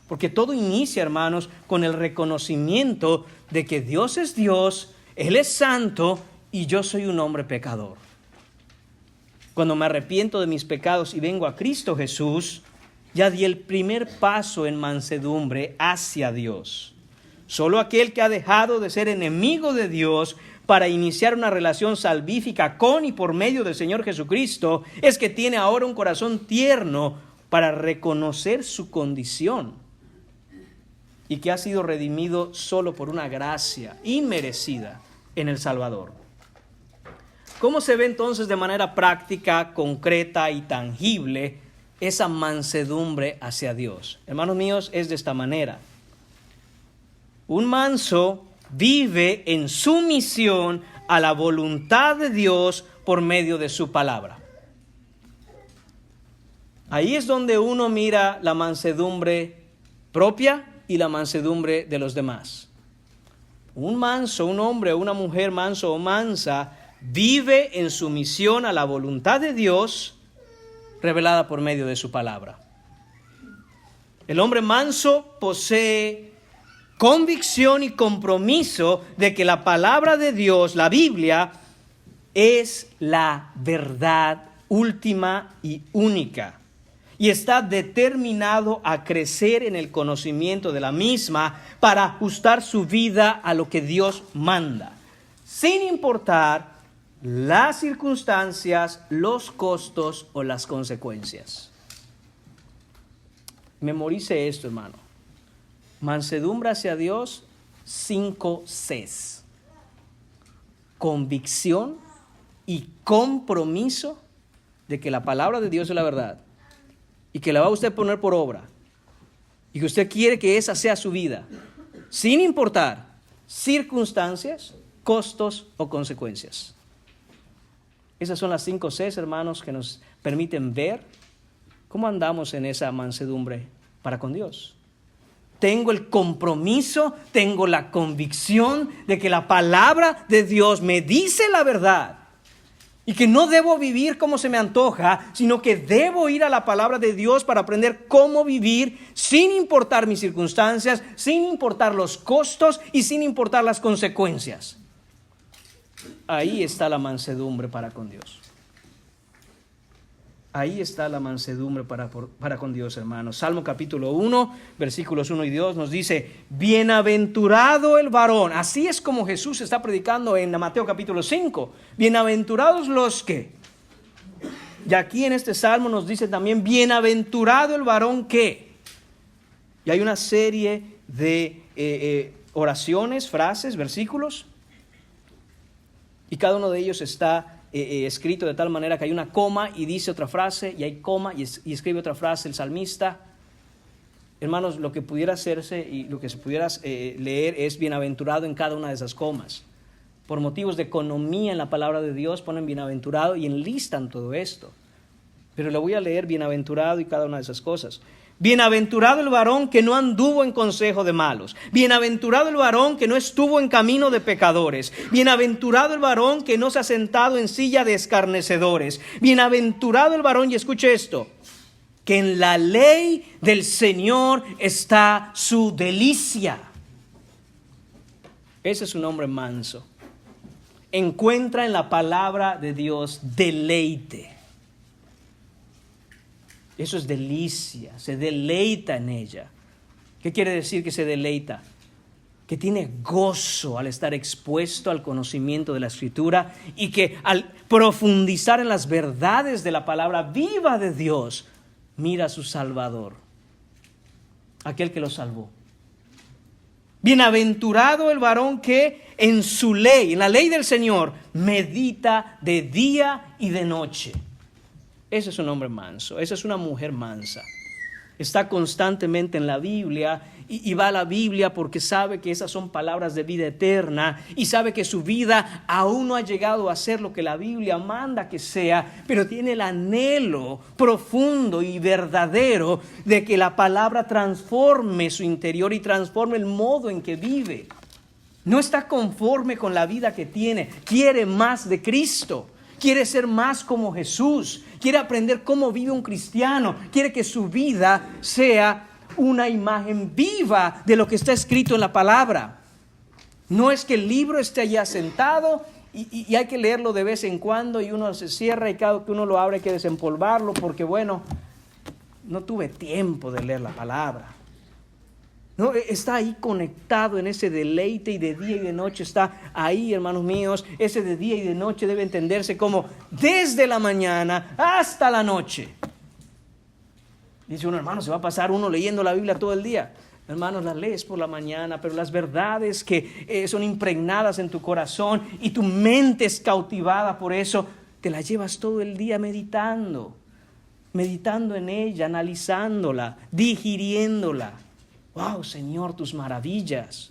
Porque todo inicia, hermanos, con el reconocimiento de que Dios es Dios, Él es santo y yo soy un hombre pecador. Cuando me arrepiento de mis pecados y vengo a Cristo Jesús, ya di el primer paso en mansedumbre hacia Dios. Solo aquel que ha dejado de ser enemigo de Dios para iniciar una relación salvífica con y por medio del Señor Jesucristo es que tiene ahora un corazón tierno para reconocer su condición y que ha sido redimido solo por una gracia inmerecida en el Salvador. ¿Cómo se ve entonces de manera práctica, concreta y tangible esa mansedumbre hacia Dios? Hermanos míos, es de esta manera. Un manso vive en sumisión a la voluntad de Dios por medio de su palabra. Ahí es donde uno mira la mansedumbre propia y la mansedumbre de los demás. Un manso, un hombre o una mujer manso o mansa, vive en sumisión a la voluntad de Dios revelada por medio de su palabra. El hombre manso posee convicción y compromiso de que la palabra de Dios, la Biblia, es la verdad última y única. y está determinado a crecer en el conocimiento de la misma para ajustar su vida a lo que Dios manda, sin importar las circunstancias, los costos o las consecuencias. Memorice esto, hermano. Mansedumbre hacia Dios, 5 Cs. Convicción y compromiso de que la palabra de Dios es la verdad y que la va a usted poner por obra y que usted quiere que esa sea su vida, sin importar circunstancias, costos o consecuencias. Esas son las 5 Cs, hermanos, que nos permiten ver cómo andamos en esa mansedumbre para con Dios. Tengo el compromiso, tengo la convicción de que la palabra de Dios me dice la verdad y que no debo vivir como se me antoja, sino que debo ir a la palabra de Dios para aprender cómo vivir sin importar mis circunstancias, sin importar los costos y sin importar las consecuencias. Ahí está la mansedumbre para con Dios. Ahí está la mansedumbre para con Dios, hermanos. Salmo capítulo 1, versículos 1 y 2 nos dice: bienaventurado el varón. Así es como Jesús está predicando en Mateo capítulo 5. Bienaventurados los que. Y aquí en este salmo nos dice también: bienaventurado el varón que. Y hay una serie de oraciones, frases, versículos. Y cada uno de ellos está escrito de tal manera que hay una coma y dice otra frase, y hay coma y escribe otra frase el salmista. Hermanos, lo que pudiera hacerse y lo que se pudiera leer es bienaventurado en cada una de esas comas. Por motivos de economía en la palabra de Dios ponen bienaventurado y enlistan todo esto. Pero le voy a leer bienaventurado y cada una de esas cosas. Bienaventurado el varón que no anduvo en consejo de malos. Bienaventurado el varón que no estuvo en camino de pecadores. Bienaventurado el varón que no se ha sentado en silla de escarnecedores. Bienaventurado el varón, y escuche esto, que en la ley del Señor está su delicia. Ese es un hombre manso. Encuentra en la palabra de Dios deleite. Eso es delicia, se deleita en ella. ¿Qué quiere decir que se deleita? Que tiene gozo al estar expuesto al conocimiento de la Escritura y que al profundizar en las verdades de la palabra viva de Dios, mira a su Salvador, aquel que lo salvó. Bienaventurado el varón que en su ley, en la ley del Señor, medita de día y de noche. Ese es un hombre manso, esa es una mujer mansa. Está constantemente en la Biblia y va a la Biblia porque sabe que esas son palabras de vida eterna y sabe que su vida aún no ha llegado a ser lo que la Biblia manda que sea, pero tiene el anhelo profundo y verdadero de que la palabra transforme su interior y transforme el modo en que vive. No está conforme con la vida que tiene, quiere más de Cristo. Quiere ser más como Jesús, quiere aprender cómo vive un cristiano, quiere que su vida sea una imagen viva de lo que está escrito en la palabra. No es que el libro esté allá sentado y hay que leerlo de vez en cuando y uno se cierra y cada que uno lo abre hay que desempolvarlo porque bueno, no tuve tiempo de leer la palabra. No, está ahí conectado en ese deleite y de día y de noche está ahí, hermanos míos. Ese de día y de noche debe entenderse como desde la mañana hasta la noche. Dice uno, hermano, se va a pasar uno leyendo la Biblia todo el día. Hermanos, la lees por la mañana, pero las verdades que son impregnadas en tu corazón y tu mente es cautivada por eso, te la llevas todo el día meditando en ella, analizándola, digiriéndola. ¡Wow, Señor, tus maravillas!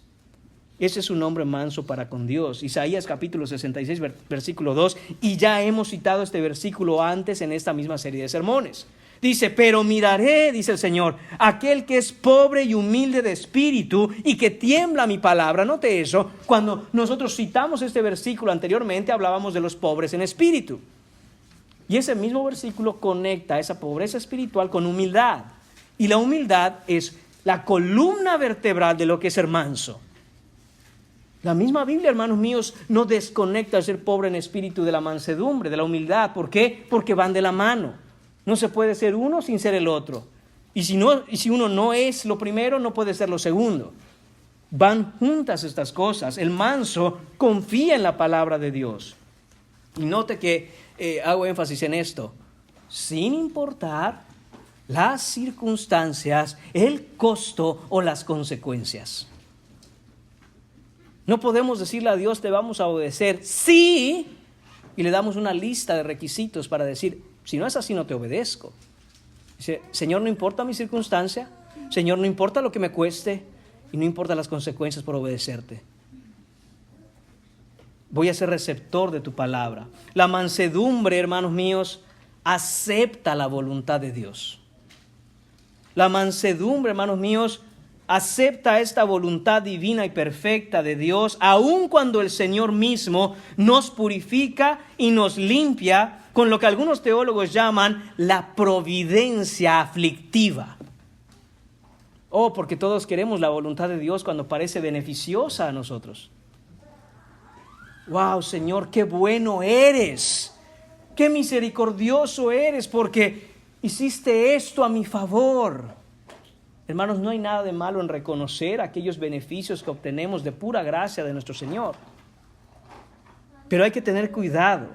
Ese es un hombre manso para con Dios. Isaías capítulo 66, versículo 2. Y ya hemos citado este versículo antes en esta misma serie de sermones. Dice, pero miraré, dice el Señor, aquel que es pobre y humilde de espíritu y que tiembla a mi palabra. Note eso. Cuando nosotros citamos este versículo anteriormente, hablábamos de los pobres en espíritu. Y ese mismo versículo conecta esa pobreza espiritual con humildad. Y la humildad es la columna vertebral de lo que es ser manso. La misma Biblia, hermanos míos, no desconecta al ser pobre en espíritu de la mansedumbre, de la humildad. ¿Por qué? Porque van de la mano. No se puede ser uno sin ser el otro. Y si uno no es lo primero, no puede ser lo segundo. Van juntas estas cosas. El manso confía en la palabra de Dios. Y note que hago énfasis en esto. Sin importar las circunstancias, el costo o las consecuencias. No podemos decirle a Dios, te vamos a obedecer, sí, y le damos una lista de requisitos para decir, si no es así, no te obedezco. Dice, Señor, no importa mi circunstancia, Señor, no importa lo que me cueste, y no importa las consecuencias por obedecerte. Voy a ser receptor de tu palabra. La mansedumbre, hermanos míos, acepta la voluntad de Dios. La mansedumbre, hermanos míos, acepta esta voluntad divina y perfecta de Dios, aun cuando el Señor mismo nos purifica y nos limpia con lo que algunos teólogos llaman la providencia aflictiva. Oh, porque todos queremos la voluntad de Dios cuando parece beneficiosa a nosotros. Wow, Señor, qué bueno eres, qué misericordioso eres, porque hiciste esto a mi favor. Hermanos, no hay nada de malo en reconocer aquellos beneficios que obtenemos de pura gracia de nuestro Señor. Pero hay que tener cuidado.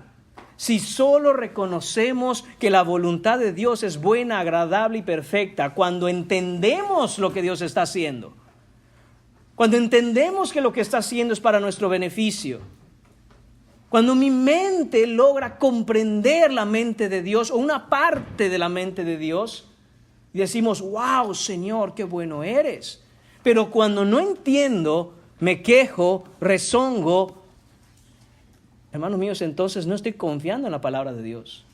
Si solo reconocemos que la voluntad de Dios es buena, agradable y perfecta, cuando entendemos lo que Dios está haciendo, cuando entendemos que lo que está haciendo es para nuestro beneficio, cuando mi mente logra comprender la mente de Dios o una parte de la mente de Dios, y decimos, wow, Señor, qué bueno eres. Pero cuando no entiendo, me quejo, rezongo, hermanos míos, entonces no estoy confiando en la palabra de Dios.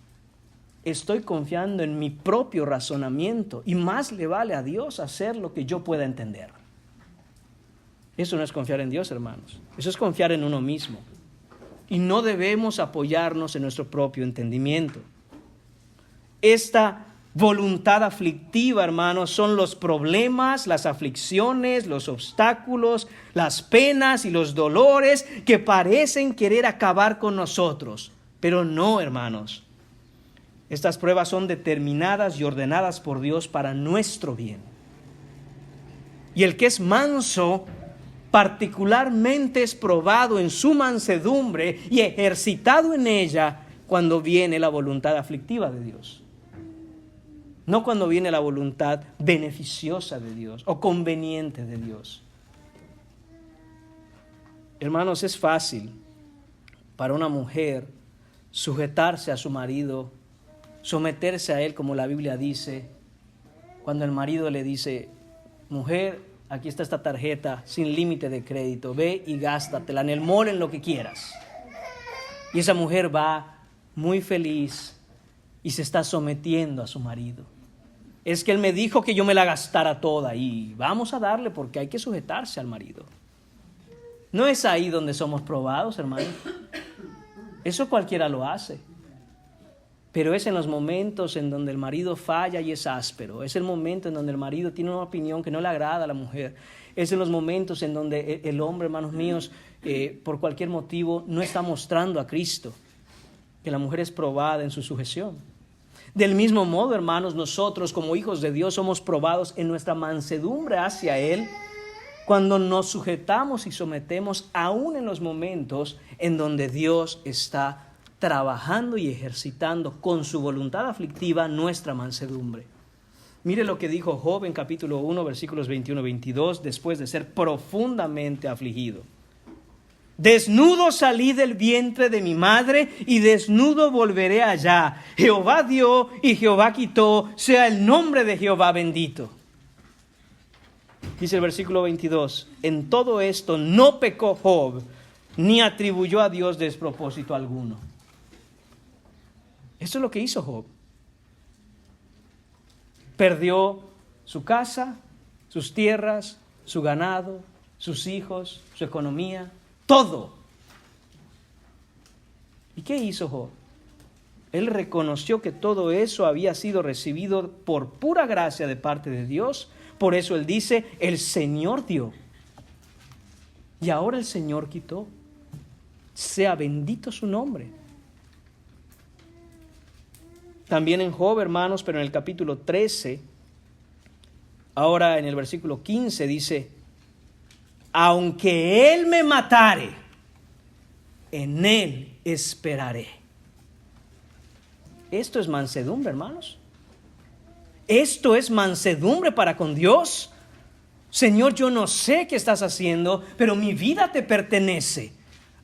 Estoy confiando en mi propio razonamiento. Y más le vale a Dios hacer lo que yo pueda entender. Eso no es confiar en Dios, hermanos. Eso es confiar en uno mismo. Y no debemos apoyarnos en nuestro propio entendimiento. Esta voluntad aflictiva, hermanos, son los problemas, las aflicciones, los obstáculos, las penas y los dolores que parecen querer acabar con nosotros. Pero no, hermanos. Estas pruebas son determinadas y ordenadas por Dios para nuestro bien. Y el que es manso, particularmente es probado en su mansedumbre y ejercitado en ella cuando viene la voluntad aflictiva de Dios. No cuando viene la voluntad beneficiosa de Dios o conveniente de Dios. Hermanos, es fácil para una mujer sujetarse a su marido, someterse a él como la Biblia dice, cuando el marido le dice, mujer, aquí está esta tarjeta sin límite de crédito, ve y gástatela en el mall en lo que quieras. Y esa mujer va muy feliz y se está sometiendo a su marido. Es que él me dijo que yo me la gastara toda y vamos a darle porque hay que sujetarse al marido. No es ahí donde somos probados, hermano. Eso cualquiera lo hace. Pero es en los momentos en donde el marido falla y es áspero. Es el momento en donde el marido tiene una opinión que no le agrada a la mujer. Es en los momentos en donde el hombre, hermanos míos, por cualquier motivo no está mostrando a Cristo. Que la mujer es probada en su sujeción. Del mismo modo, hermanos, nosotros como hijos de Dios somos probados en nuestra mansedumbre hacia Él cuando nos sujetamos y sometemos aún en los momentos en donde Dios está trabajando y ejercitando con su voluntad aflictiva nuestra mansedumbre. Mire lo que dijo Job en capítulo 1, versículos 21-22, después de ser profundamente afligido. Desnudo salí del vientre de mi madre y desnudo volveré allá. Jehová dio y Jehová quitó, sea el nombre de Jehová bendito. Dice el versículo 22, en todo esto no pecó Job, ni atribuyó a Dios despropósito alguno. Eso es lo que hizo Job. Perdió su casa, sus tierras, su ganado, sus hijos, su economía, todo. ¿Y qué hizo Job? Él reconoció que todo eso había sido recibido por pura gracia de parte de Dios. Por eso él dice, el Señor dio. Y ahora el Señor quitó. Sea bendito su nombre. También en Job, hermanos, pero en el capítulo 13, ahora en el versículo 15 dice: aunque él me matare, en él esperaré. Esto es mansedumbre, hermanos. Esto es mansedumbre para con Dios. Señor, yo no sé qué estás haciendo, pero mi vida te pertenece.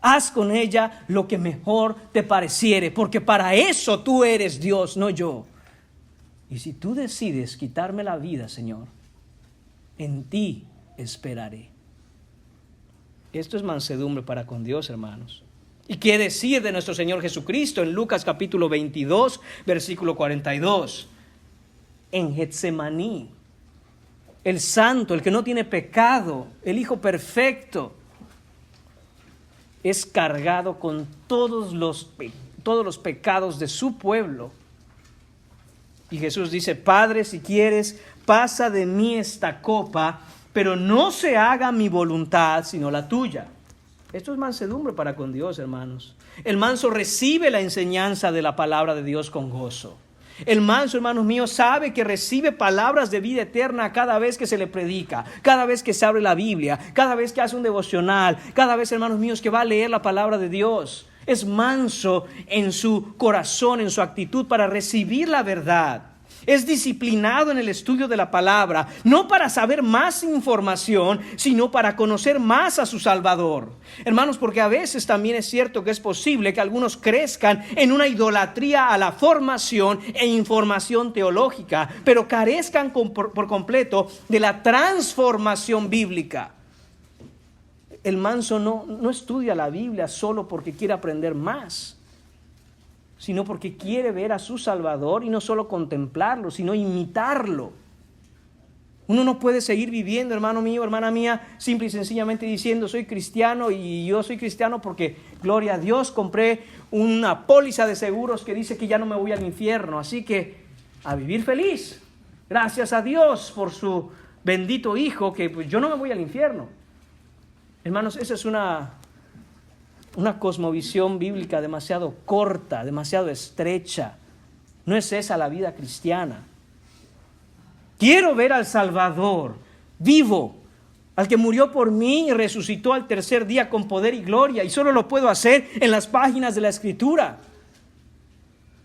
Haz con ella lo que mejor te pareciere, porque para eso tú eres Dios, no yo. Y si tú decides quitarme la vida, Señor, en ti esperaré. Esto es mansedumbre para con Dios, hermanos. ¿Y qué decir de nuestro Señor Jesucristo en Lucas capítulo 22, versículo 42? En Getsemaní, el santo, el que no tiene pecado, el Hijo perfecto, es cargado con todos los pecados de su pueblo. Y Jesús dice: Padre, si quieres, pasa de mí esta copa, pero no se haga mi voluntad, sino la tuya. Esto es mansedumbre para con Dios, hermanos. El manso recibe la enseñanza de la palabra de Dios con gozo. El manso, hermanos míos, sabe que recibe palabras de vida eterna cada vez que se le predica, cada vez que se abre la Biblia, cada vez que hace un devocional, cada vez, hermanos míos, que va a leer la palabra de Dios. Es manso en su corazón, en su actitud para recibir la verdad. Es disciplinado en el estudio de la palabra, no para saber más información, sino para conocer más a su Salvador. Hermanos, porque a veces también es cierto que es posible que algunos crezcan en una idolatría a la formación e información teológica, pero carezcan por completo de la transformación bíblica. El manso no estudia la Biblia solo porque quiere aprender más, sino porque quiere ver a su Salvador y no solo contemplarlo, sino imitarlo. Uno no puede seguir viviendo, hermano mío, hermana mía, simple y sencillamente diciendo: soy cristiano y yo soy cristiano porque, gloria a Dios, compré una póliza de seguros que dice que ya no me voy al infierno, así que a vivir feliz. Gracias a Dios por su bendito Hijo, que pues yo no me voy al infierno. Hermanos, esa es una cosmovisión bíblica demasiado corta, demasiado estrecha. No es esa la vida cristiana. Quiero ver al Salvador vivo, al que murió por mí y resucitó al tercer día con poder y gloria, y solo lo puedo hacer en las páginas de la Escritura.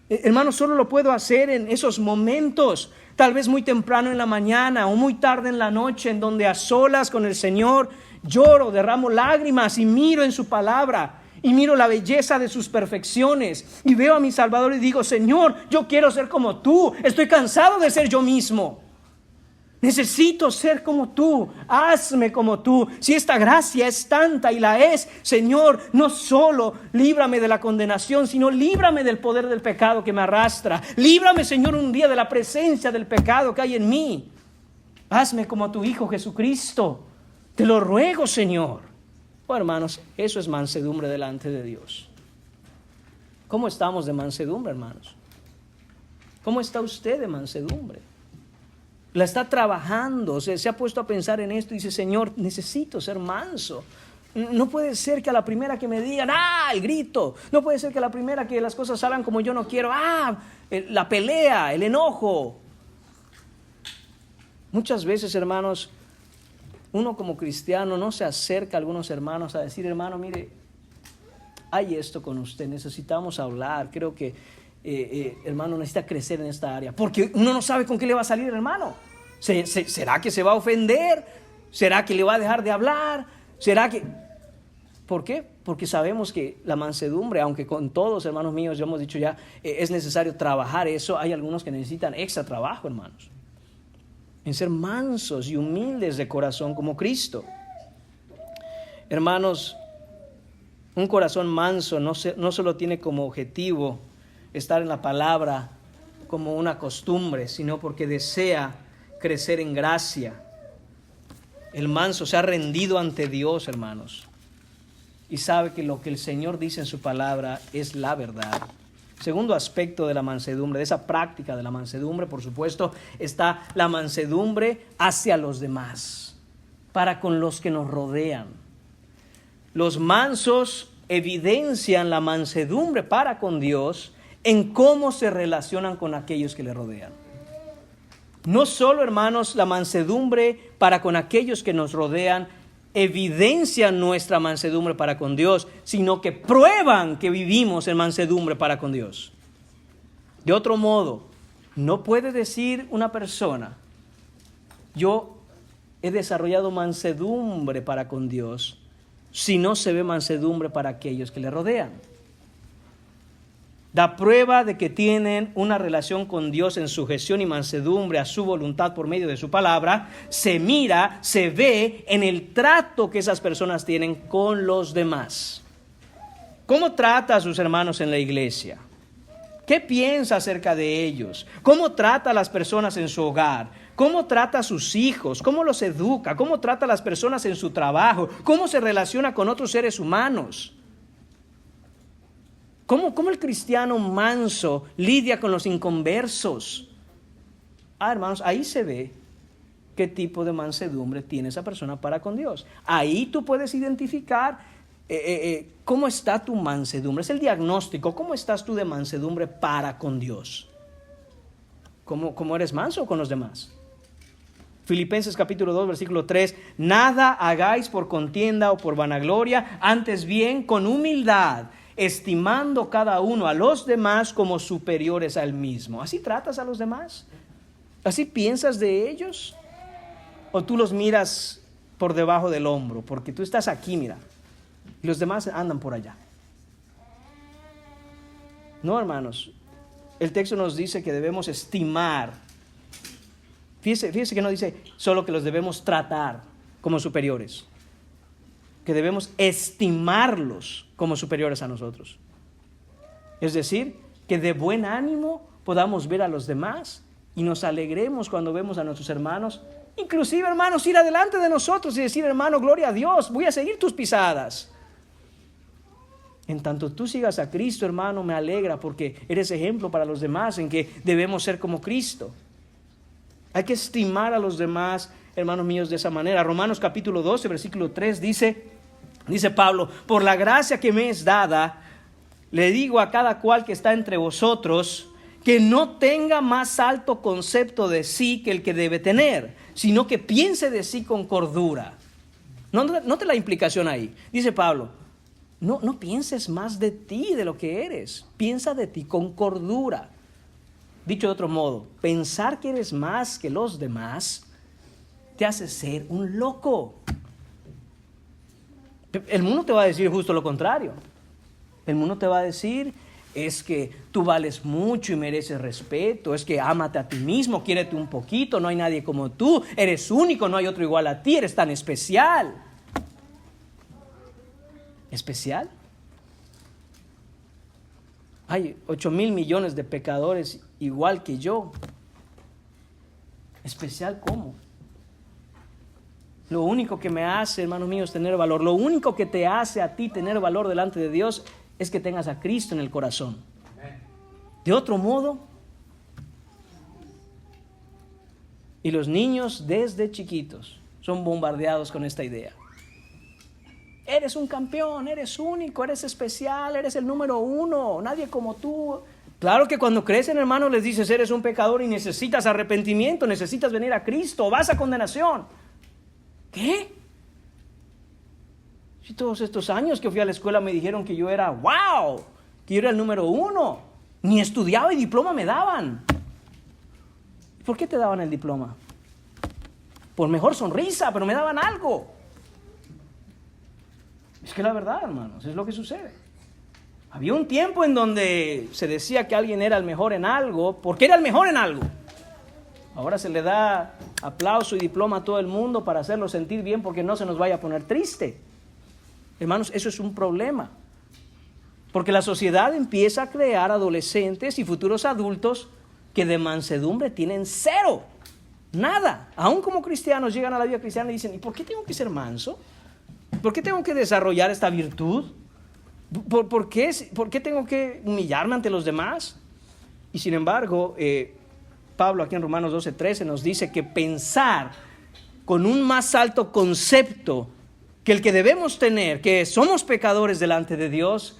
Hermanos, solo lo puedo hacer en esos momentos, tal vez muy temprano en la mañana o muy tarde en la noche, en donde a solas con el Señor lloro, derramo lágrimas y miro en su palabra y miro la belleza de sus perfecciones y veo a mi Salvador y digo: Señor, yo quiero ser como tú, estoy cansado de ser yo mismo. Necesito ser como tú, hazme como tú. Si esta gracia es tanta, y la es, Señor, no solo líbrame de la condenación, sino líbrame del poder del pecado que me arrastra. Líbrame, Señor, un día de la presencia del pecado que hay en mí. Hazme como tu Hijo Jesucristo. Te lo ruego, Señor. Bueno, hermanos, eso es mansedumbre delante de Dios. ¿Cómo estamos de mansedumbre, hermanos? ¿Cómo está usted de mansedumbre? La está trabajando, se ha puesto a pensar en esto y dice: Señor, necesito ser manso. No puede ser que a la primera que me digan, el grito. No puede ser que a la primera que las cosas salgan como yo no quiero, la pelea, el enojo. Muchas veces, hermanos, uno como cristiano no se acerca a algunos hermanos a decir: hermano, mire, hay esto con usted, necesitamos hablar, creo que hermano necesita crecer en esta área, porque uno no sabe con qué le va a salir, hermano. ¿Será que se va a ofender? ¿Será que le va a dejar de hablar? ¿Será que...? ¿Por qué? Porque sabemos que la mansedumbre, aunque con todos, hermanos míos, ya hemos dicho ya, es necesario trabajar eso. Hay algunos que necesitan extra trabajo, hermanos, en ser mansos y humildes de corazón como Cristo. Hermanos, un corazón manso no solo tiene como objetivo estar en la palabra como una costumbre, sino porque desea crecer en gracia. El manso se ha rendido ante Dios, hermanos, y sabe que lo que el Señor dice en su palabra es la verdad. Segundo aspecto de la mansedumbre, de esa práctica de la mansedumbre, por supuesto, está la mansedumbre hacia los demás, para con los que nos rodean. Los mansos evidencian la mansedumbre para con Dios en cómo se relacionan con aquellos que le rodean. No solo, hermanos, la mansedumbre para con aquellos que nos rodean evidencia nuestra mansedumbre para con Dios, sino que prueban que vivimos en mansedumbre para con Dios. De otro modo, no puede decir una persona, yo he desarrollado mansedumbre para con Dios, si no se ve mansedumbre para aquellos que le rodean. Da prueba de que tienen una relación con Dios en sujeción y mansedumbre a su voluntad por medio de su palabra. Se mira, se ve en el trato que esas personas tienen con los demás. ¿Cómo trata a sus hermanos en la iglesia? ¿Qué piensa acerca de ellos? ¿Cómo trata a las personas en su hogar? ¿Cómo trata a sus hijos? ¿Cómo los educa? ¿Cómo trata a las personas en su trabajo? ¿Cómo se relaciona con otros seres humanos? ¿Cómo el cristiano manso lidia con los inconversos? Hermanos, ahí se ve qué tipo de mansedumbre tiene esa persona para con Dios. Ahí tú puedes identificar cómo está tu mansedumbre. Es el diagnóstico. ¿Cómo estás tú de mansedumbre para con Dios? ¿Cómo eres manso con los demás? Filipenses capítulo 2, versículo 3. Nada hagáis por contienda o por vanagloria, antes bien con humildad, estimando cada uno a los demás como superiores al mismo. ¿Así tratas a los demás? ¿Así piensas de ellos? ¿O tú los miras por debajo del hombro? Porque tú estás aquí, mira, y los demás andan por allá. No, hermanos. El texto nos dice que debemos estimar. Fíjese que no dice solo que los debemos tratar como superiores. Que debemos estimarlos como superiores a nosotros. Es decir, que de buen ánimo podamos ver a los demás y nos alegremos cuando vemos a nuestros hermanos. Inclusive, hermanos, ir adelante de nosotros y decir, hermano, gloria a Dios, voy a seguir tus pisadas. En tanto tú sigas a Cristo, hermano, me alegra porque eres ejemplo para los demás en que debemos ser como Cristo. Hay que estimar a los demás, hermanos míos, de esa manera. Romanos capítulo 12, versículo 3 dice Pablo, por la gracia que me es dada, le digo a cada cual que está entre vosotros, que no tenga más alto concepto de sí que el que debe tener, sino que piense de sí con cordura. Note la implicación ahí. Dice Pablo, no pienses más de ti, de lo que eres. Piensa de ti con cordura. Dicho de otro modo, pensar que eres más que los demás te hace ser un loco. El mundo te va a decir justo lo contrario. El mundo te va a decir, es que tú vales mucho y mereces respeto, es que ámate a ti mismo, quiérete un poquito, no hay nadie como tú, eres único, no hay otro igual a ti, eres tan especial. ¿Especial? Hay 8,000 millones de pecadores igual que yo. ¿Especial cómo? Lo único que me hace, hermanos míos, tener valor, lo único que te hace a ti tener valor delante de Dios es que tengas a Cristo en el corazón. De otro modo, y los niños desde chiquitos son bombardeados con esta idea. Eres un campeón, eres único, eres especial, eres el número uno, nadie como tú. Claro que cuando crecen, hermanos, les dices, eres un pecador y necesitas arrepentimiento, necesitas venir a Cristo, vas a condenación. ¿Qué? Si todos estos años que fui a la escuela me dijeron que yo era, wow, que yo era el número uno, ni estudiaba y diploma me daban. ¿Por qué te daban el diploma? Por mejor sonrisa, pero me daban algo. Es que la verdad, hermanos, es lo que sucede. Había un tiempo en donde se decía que alguien era el mejor en algo, porque era el mejor en algo. Ahora se le da aplauso y diploma a todo el mundo para hacerlo sentir bien porque no se nos vaya a poner triste. Hermanos, eso es un problema. Porque la sociedad empieza a crear adolescentes y futuros adultos que de mansedumbre tienen cero, nada. Aún como cristianos llegan a la vida cristiana y dicen, ¿y por qué tengo que ser manso? ¿Por qué tengo que desarrollar esta virtud? ¿Por qué tengo que humillarme ante los demás? Y sin embargo, Pablo aquí en Romanos 12:13 nos dice que pensar con un más alto concepto que el que debemos tener, que somos pecadores delante de Dios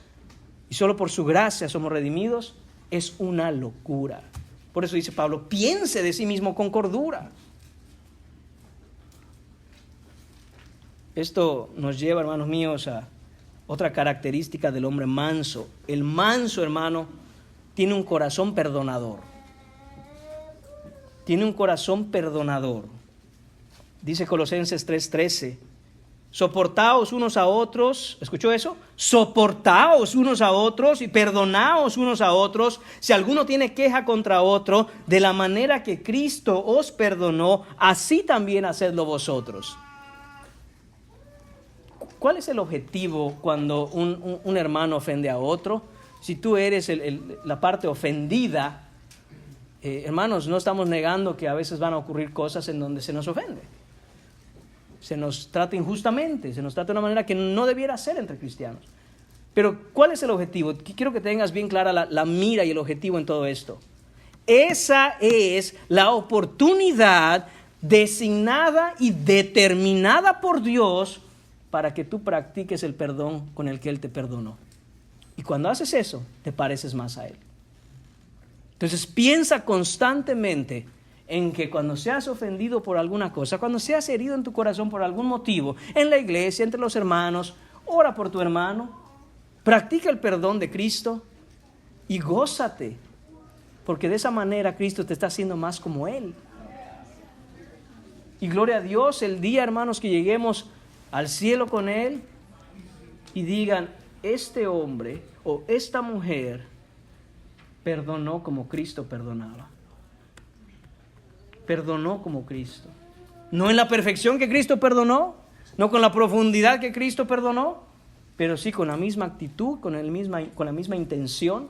y solo por su gracia somos redimidos, es una locura. Por eso dice Pablo, piense de sí mismo con cordura. Esto nos lleva, hermanos míos, a otra característica del hombre manso. El manso, hermano, tiene un corazón perdonador. Tiene un corazón perdonador. Dice Colosenses 3:13, soportaos unos a otros, ¿escuchó eso? Soportaos unos a otros y perdonaos unos a otros, si alguno tiene queja contra otro, de la manera que Cristo os perdonó, así también hacedlo vosotros. ¿Cuál es el objetivo cuando un hermano ofende a otro? Si tú eres la parte ofendida, hermanos, no estamos negando que a veces van a ocurrir cosas en donde se nos ofende. Se nos trata injustamente, se nos trata de una manera que no debiera ser entre cristianos. Pero, ¿cuál es el objetivo? Quiero que tengas bien clara la mira y el objetivo en todo esto. Esa es la oportunidad designada y determinada por Dios para que tú practiques el perdón con el que Él te perdonó. Y cuando haces eso, te pareces más a Él. Entonces piensa constantemente en que cuando seas ofendido por alguna cosa, cuando seas herido en tu corazón por algún motivo, en la iglesia, entre los hermanos, ora por tu hermano, practica el perdón de Cristo y gózate, porque de esa manera Cristo te está haciendo más como Él. Y gloria a Dios el día, hermanos, que lleguemos al cielo con Él y digan, este hombre o esta mujer perdonó como Cristo perdonaba. Perdonó como Cristo. No en la perfección que Cristo perdonó, no con la profundidad que Cristo perdonó, pero sí con la misma actitud, con la misma intención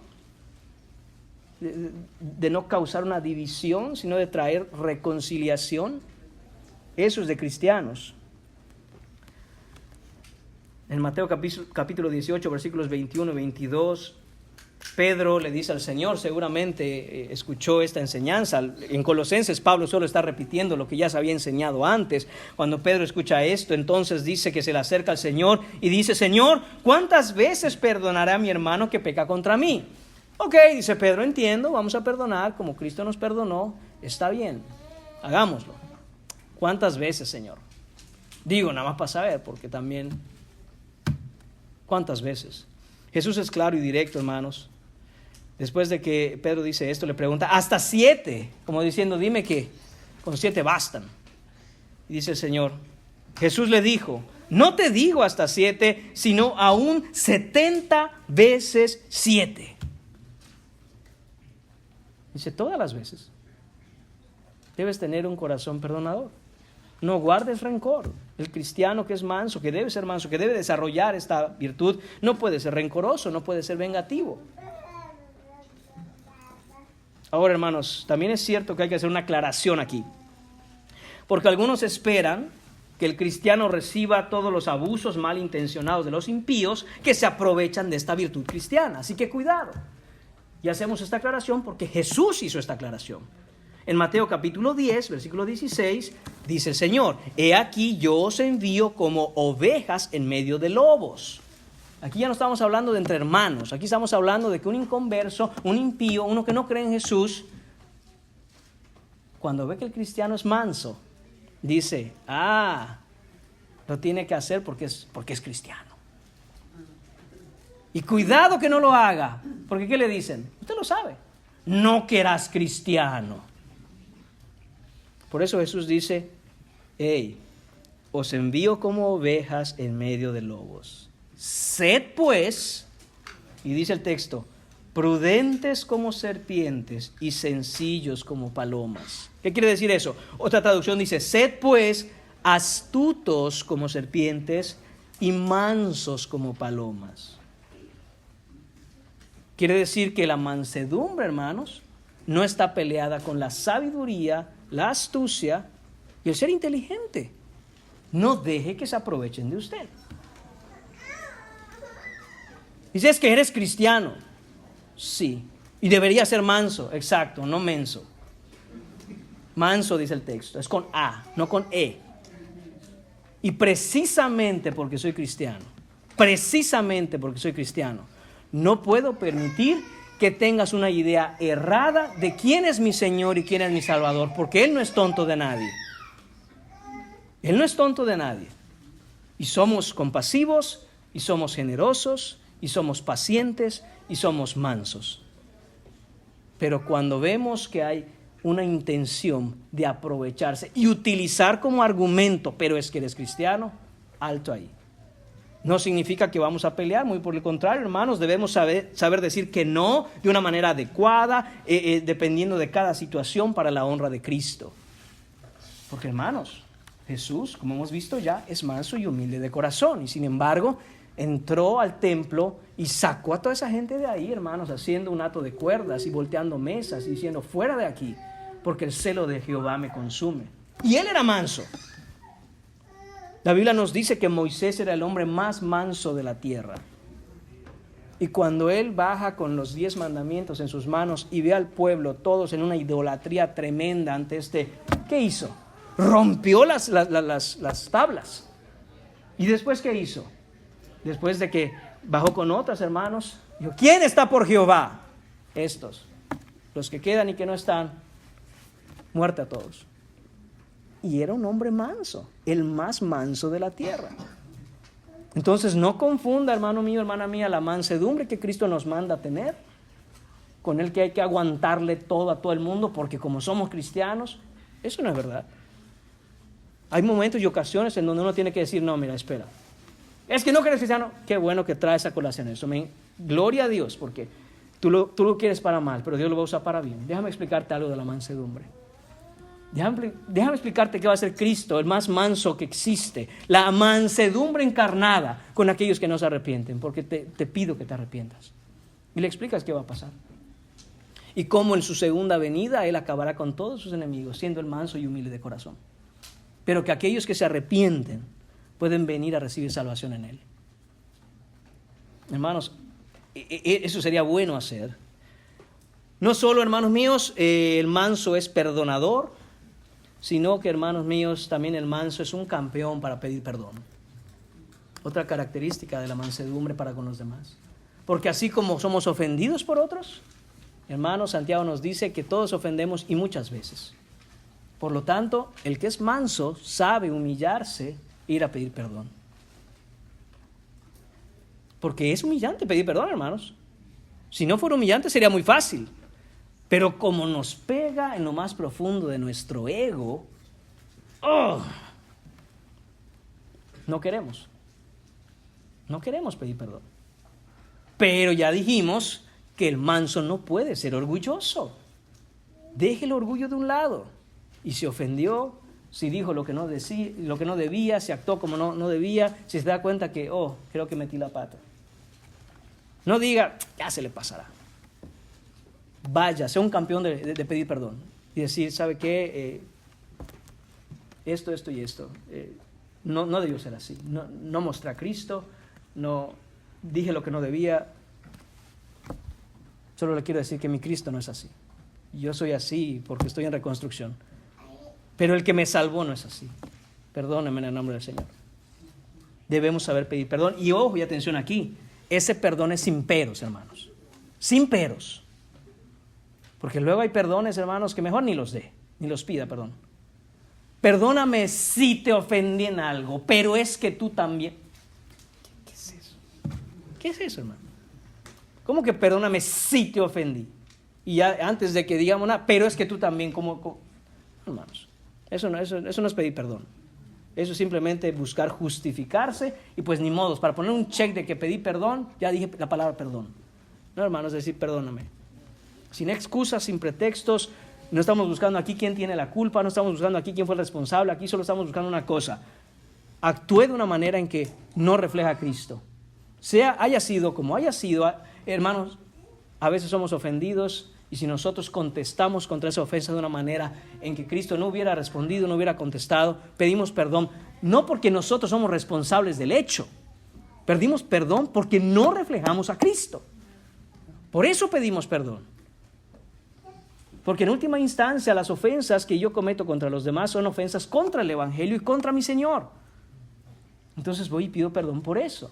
de no causar una división, sino de traer reconciliación. Eso es de cristianos. En Mateo capítulo 18, versículos 21 y 22, Pedro le dice al Señor, seguramente escuchó esta enseñanza. En Colosenses Pablo solo está repitiendo lo que ya se había enseñado antes. Cuando Pedro escucha esto, entonces dice que se le acerca al Señor y dice, Señor, ¿cuántas veces perdonaré a mi hermano que peca contra mí? Ok, dice Pedro, entiendo, vamos a perdonar como Cristo nos perdonó, está bien, hagámoslo. ¿Cuántas veces, Señor? Digo, nada más para saber, porque también, ¿cuántas veces? Jesús es claro y directo, hermanos. Después de que Pedro dice esto, le pregunta, hasta 7, como diciendo, dime que con 7 bastan. Y dice el Señor, Jesús le dijo, no te digo hasta 7, sino aún 70 veces 7. Dice, todas las veces debes tener un corazón perdonador. No guardes rencor. El cristiano que es manso, que debe ser manso, que debe desarrollar esta virtud, no puede ser rencoroso, no puede ser vengativo. Ahora, hermanos, también es cierto que hay que hacer una aclaración aquí. Porque algunos esperan que el cristiano reciba todos los abusos malintencionados de los impíos que se aprovechan de esta virtud cristiana. Así que cuidado. Y hacemos esta aclaración porque Jesús hizo esta aclaración. En Mateo capítulo 10, versículo 16, dice el Señor, he aquí yo os envío como ovejas en medio de lobos. Aquí ya no estamos hablando de entre hermanos, aquí estamos hablando de que un inconverso, un impío, uno que no cree en Jesús, cuando ve que el cristiano es manso, dice, lo tiene que hacer porque es cristiano. Y cuidado que no lo haga, porque ¿qué le dicen? Usted lo sabe, no que eras cristiano. Por eso Jesús dice, os envío como ovejas en medio de lobos. Sed pues, y dice el texto, prudentes como serpientes y sencillos como palomas. ¿Qué quiere decir eso? Otra traducción dice, sed pues astutos como serpientes y mansos como palomas. Quiere decir que la mansedumbre, hermanos, no está peleada con la sabiduría, la astucia y el ser inteligente. No deje que se aprovechen de usted. Dices que eres cristiano. Sí. Y debería ser manso. Exacto, no menso. Manso, dice el texto. Es con A, no con E. Y precisamente porque soy cristiano, no puedo permitir que tengas una idea errada de quién es mi Señor y quién es mi Salvador, porque Él no es tonto de nadie. Él no es tonto de nadie. Y somos compasivos, y somos generosos, y somos pacientes, y somos mansos. Pero cuando vemos que hay una intención de aprovecharse y utilizar como argumento, pero es que eres cristiano, alto ahí. No significa que vamos a pelear, muy por el contrario, hermanos, debemos saber decir que no de una manera adecuada, dependiendo de cada situación para la honra de Cristo. Porque, hermanos, Jesús, como hemos visto ya, es manso y humilde de corazón, y sin embargo entró al templo y sacó a toda esa gente de ahí, hermanos, haciendo un hato de cuerdas y volteando mesas y diciendo: fuera de aquí, porque el celo de Jehová me consume. Y él era manso. La Biblia nos dice que Moisés era el hombre más manso de la tierra. Y cuando él baja con los 10 mandamientos en sus manos y ve al pueblo todos en una idolatría tremenda ante ¿qué hizo? Rompió las tablas. ¿Y después qué hizo? Después de que bajó con otros hermanos, dijo: ¿quién está por Jehová? Estos. Los que quedan y que no están, muerte a todos. Y era un hombre manso, el más manso de la tierra. Entonces no confunda, hermano mío, hermana mía, la mansedumbre que Cristo nos manda a tener con el que hay que aguantarle todo a todo el mundo, porque como somos cristianos, eso no es verdad. Hay momentos y ocasiones en donde uno tiene que decir: no, mira, espera, es que no eres cristiano. Qué bueno que traes a colación eso. Gloria a Dios, porque tú lo quieres para mal, pero Dios lo va a usar para bien. Déjame explicarte algo de la mansedumbre. Déjame explicarte qué va a ser Cristo, el más manso que existe. La mansedumbre encarnada con aquellos que no se arrepienten, porque te pido que te arrepientas. Y le explicas qué va a pasar. Y cómo en su segunda venida Él acabará con todos sus enemigos, siendo el manso y humilde de corazón. Pero que aquellos que se arrepienten pueden venir a recibir salvación en Él. Hermanos, eso sería bueno hacer. No solo, hermanos míos, el manso es perdonador, sino que, hermanos míos, también el manso es un campeón para pedir perdón. Otra característica de la mansedumbre para con los demás. Porque así como somos ofendidos por otros, hermanos, Santiago nos dice que todos ofendemos y muchas veces. Por lo tanto, el que es manso sabe humillarse e ir a pedir perdón. Porque es humillante pedir perdón, hermanos. Si no fuera humillante sería muy fácil. Pero como nos pega en lo más profundo de nuestro ego, no queremos pedir perdón. Pero ya dijimos que el manso no puede ser orgulloso. Deje el orgullo de un lado. Y se ofendió, si dijo lo que no debía, si actuó como no debía, si se da cuenta que, creo que metí la pata. No diga: ya se le pasará. Vaya, sea un campeón de pedir perdón y decir: ¿sabe qué? Esto y esto. No debió ser así. No mostré a Cristo, no dije lo que no debía. Solo le quiero decir que mi Cristo no es así. Yo soy así porque estoy en reconstrucción. Pero el que me salvó no es así. Perdóname en el nombre del Señor. Debemos saber pedir perdón. Y ojo y atención aquí. Ese perdón es sin peros, hermanos. Sin peros. Porque luego hay perdones, hermanos, que mejor ni los pida, perdón. Perdóname si te ofendí en algo, pero es que tú también. ¿Qué es eso? ¿Qué es eso, hermano? ¿Cómo que perdóname si te ofendí? Y ya antes de que digamos nada, pero es que tú también, ¿cómo? Hermanos, eso no es pedir perdón. Eso es simplemente buscar justificarse y pues ni modos. Para poner un check de que pedí perdón, ya dije la palabra perdón. No, hermanos, es decir, perdóname. Sin excusas, sin pretextos. No estamos buscando aquí quién tiene la culpa, no estamos buscando aquí quién fue el responsable, aquí solo estamos buscando una cosa: actúe de una manera en que no refleja a Cristo. Haya sido como haya sido, hermanos, a veces somos ofendidos, y si nosotros contestamos contra esa ofensa de una manera en que Cristo no hubiera respondido, no hubiera contestado, pedimos perdón, no porque nosotros somos responsables del hecho, pedimos perdón porque no reflejamos a Cristo. Por eso pedimos perdón. Porque en última instancia las ofensas que yo cometo contra los demás son ofensas contra el Evangelio y contra mi Señor. Entonces voy y pido perdón por eso.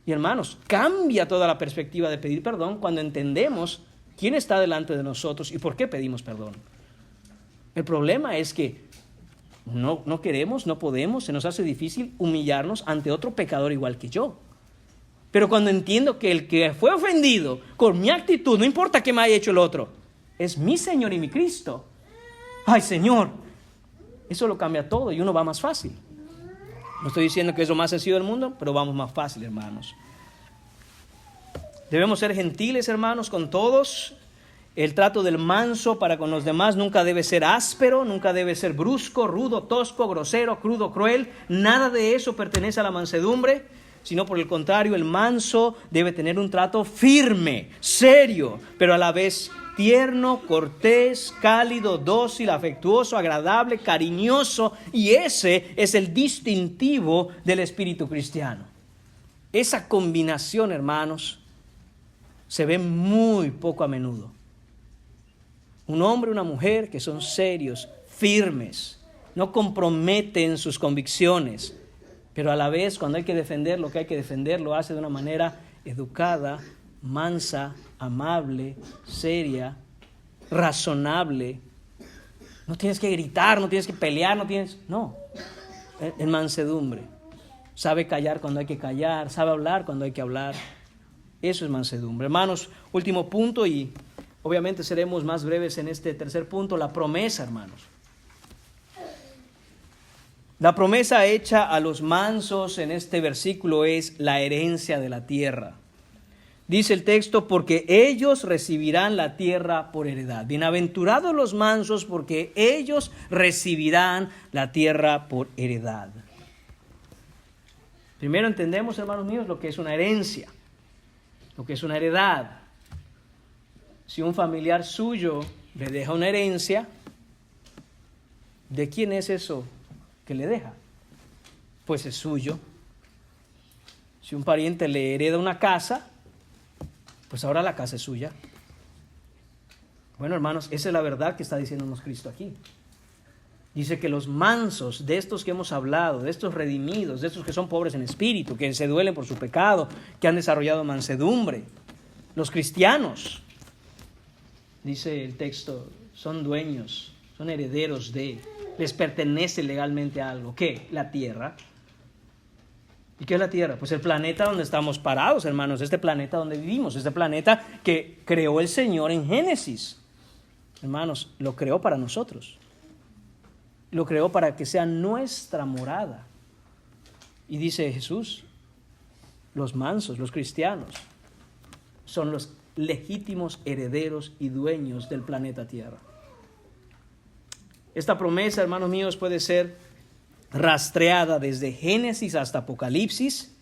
Y hermanos, cambia toda la perspectiva de pedir perdón cuando entendemos quién está delante de nosotros y por qué pedimos perdón. El problema es que no queremos, no podemos, se nos hace difícil humillarnos ante otro pecador igual que yo. Pero cuando entiendo que el que fue ofendido con mi actitud, no importa qué me haya hecho el otro, es mi Señor y mi Cristo. Ay, Señor, eso lo cambia todo y uno va más fácil. No estoy diciendo que es lo más sencillo del mundo, pero vamos más fácil, hermanos. Debemos ser gentiles, hermanos, con todos. El trato del manso para con los demás nunca debe ser áspero, nunca debe ser brusco, rudo, tosco, grosero, crudo, cruel. Nada de eso pertenece a la mansedumbre, sino por el contrario, el manso debe tener un trato firme, serio, pero a la vez tierno, cortés, cálido, dócil, afectuoso, agradable, cariñoso. Y ese es el distintivo del espíritu cristiano. Esa combinación, hermanos, se ve muy poco a menudo. Un hombre y una mujer que son serios, firmes, no comprometen sus convicciones, pero a la vez cuando hay que defender lo que hay que defender, lo hace de una manera educada, mansa, amable, seria, razonable. No tienes que gritar, no tienes que pelear, no, en mansedumbre. Sabe callar cuando hay que callar, sabe hablar cuando hay que hablar. Eso es mansedumbre. Hermanos, último punto y obviamente seremos más breves en este tercer punto, la promesa, hermanos. La promesa hecha a los mansos en este versículo es la herencia de la tierra. Dice el texto, porque ellos recibirán la tierra por heredad. Bienaventurados los mansos, porque ellos recibirán la tierra por heredad. Primero entendemos, hermanos míos, lo que es una herencia, lo que es una heredad. Si un familiar suyo le deja una herencia, ¿de quién es eso que le deja? Pues es suyo. Si un pariente le hereda una casa, pues ahora la casa es suya. Bueno, hermanos, esa es la verdad que está diciéndonos Cristo aquí. Dice que los mansos, de estos que hemos hablado, de estos redimidos, de estos que son pobres en espíritu, que se duelen por su pecado, que han desarrollado mansedumbre, los cristianos, dice el texto, son dueños, son herederos de, les pertenece legalmente a algo. ¿Qué? La tierra. ¿Y qué es la tierra? Pues el planeta donde estamos parados, hermanos, este planeta donde vivimos, este planeta que creó el Señor en Génesis. Hermanos, lo creó para nosotros. Lo creó para que sea nuestra morada. Y dice Jesús, los mansos, los cristianos, son los legítimos herederos y dueños del planeta Tierra. Esta promesa, hermanos míos, puede ser rastreada desde Génesis hasta Apocalipsis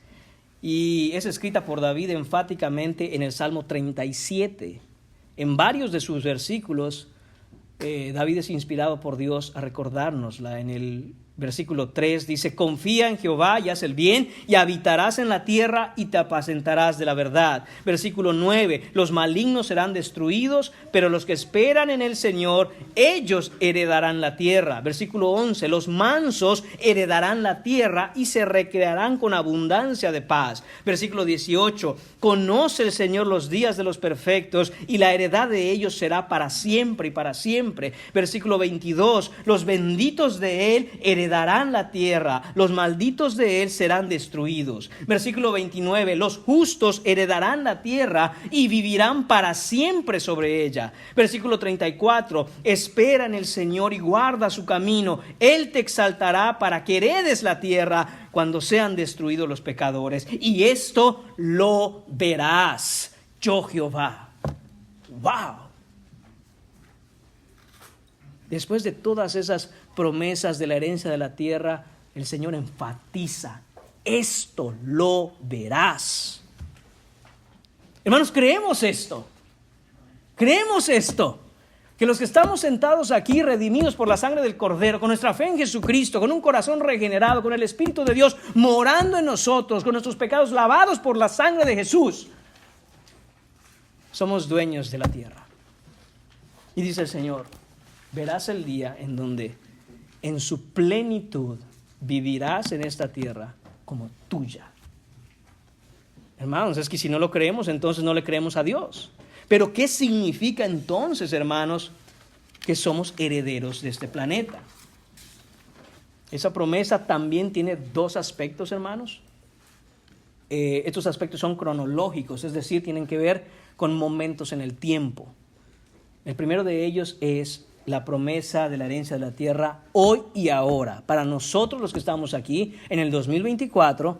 y es escrita por David enfáticamente en el Salmo 37. En varios de sus versículos, David es inspirado por Dios a recordárnosla. En el versículo 3 dice, confía en Jehová y haz el bien y habitarás en la tierra y te apacentarás de la verdad. Versículo 9, los malignos serán destruidos, pero los que esperan en el Señor, ellos heredarán la tierra. Versículo 11, los mansos heredarán la tierra y se recrearán con abundancia de paz. Versículo 18, conoce el Señor los días de los perfectos y la heredad de ellos será para siempre y para siempre. Versículo 22, los benditos de él heredarán la tierra, los malditos de él serán destruidos. Versículo 29, los justos heredarán la tierra y vivirán para siempre sobre ella. Versículo 34, espera en el Señor y guarda su camino, él te exaltará para que heredes la tierra cuando sean destruidos los pecadores. Y esto lo verás, yo Jehová. ¡Wow! Después de todas esas promesas de la herencia de la tierra, el Señor enfatiza, esto lo verás. Hermanos, creemos esto, que los que estamos sentados aquí, redimidos por la sangre del Cordero, con nuestra fe en Jesucristo, con un corazón regenerado, con el Espíritu de Dios morando en nosotros, con nuestros pecados lavados por la sangre de Jesús, somos dueños de la tierra. Y dice el Señor, verás el día en donde en su plenitud vivirás en esta tierra como tuya. Hermanos, es que si no lo creemos, entonces no le creemos a Dios. Pero ¿qué significa entonces, hermanos, que somos herederos de este planeta? Esa promesa también tiene dos aspectos, hermanos. Estos aspectos son cronológicos, es decir, tienen que ver con momentos en el tiempo. El primero de ellos es la promesa de la herencia de la tierra hoy y ahora. Para nosotros los que estamos aquí en el 2024,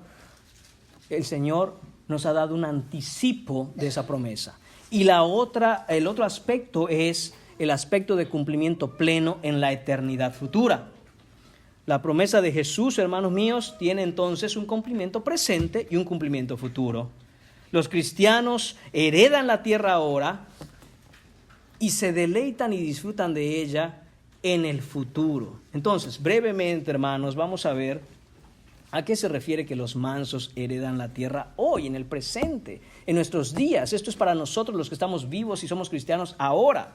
el Señor nos ha dado un anticipo de esa promesa. Y el otro aspecto es el aspecto de cumplimiento pleno en la eternidad futura. La promesa de Jesús, hermanos míos, tiene entonces un cumplimiento presente y un cumplimiento futuro. Los cristianos heredan la tierra ahora y se deleitan y disfrutan de ella en el futuro. Entonces, brevemente, hermanos, vamos a ver a qué se refiere que los mansos heredan la tierra hoy, en el presente, en nuestros días. Esto es para nosotros los que estamos vivos y somos cristianos ahora.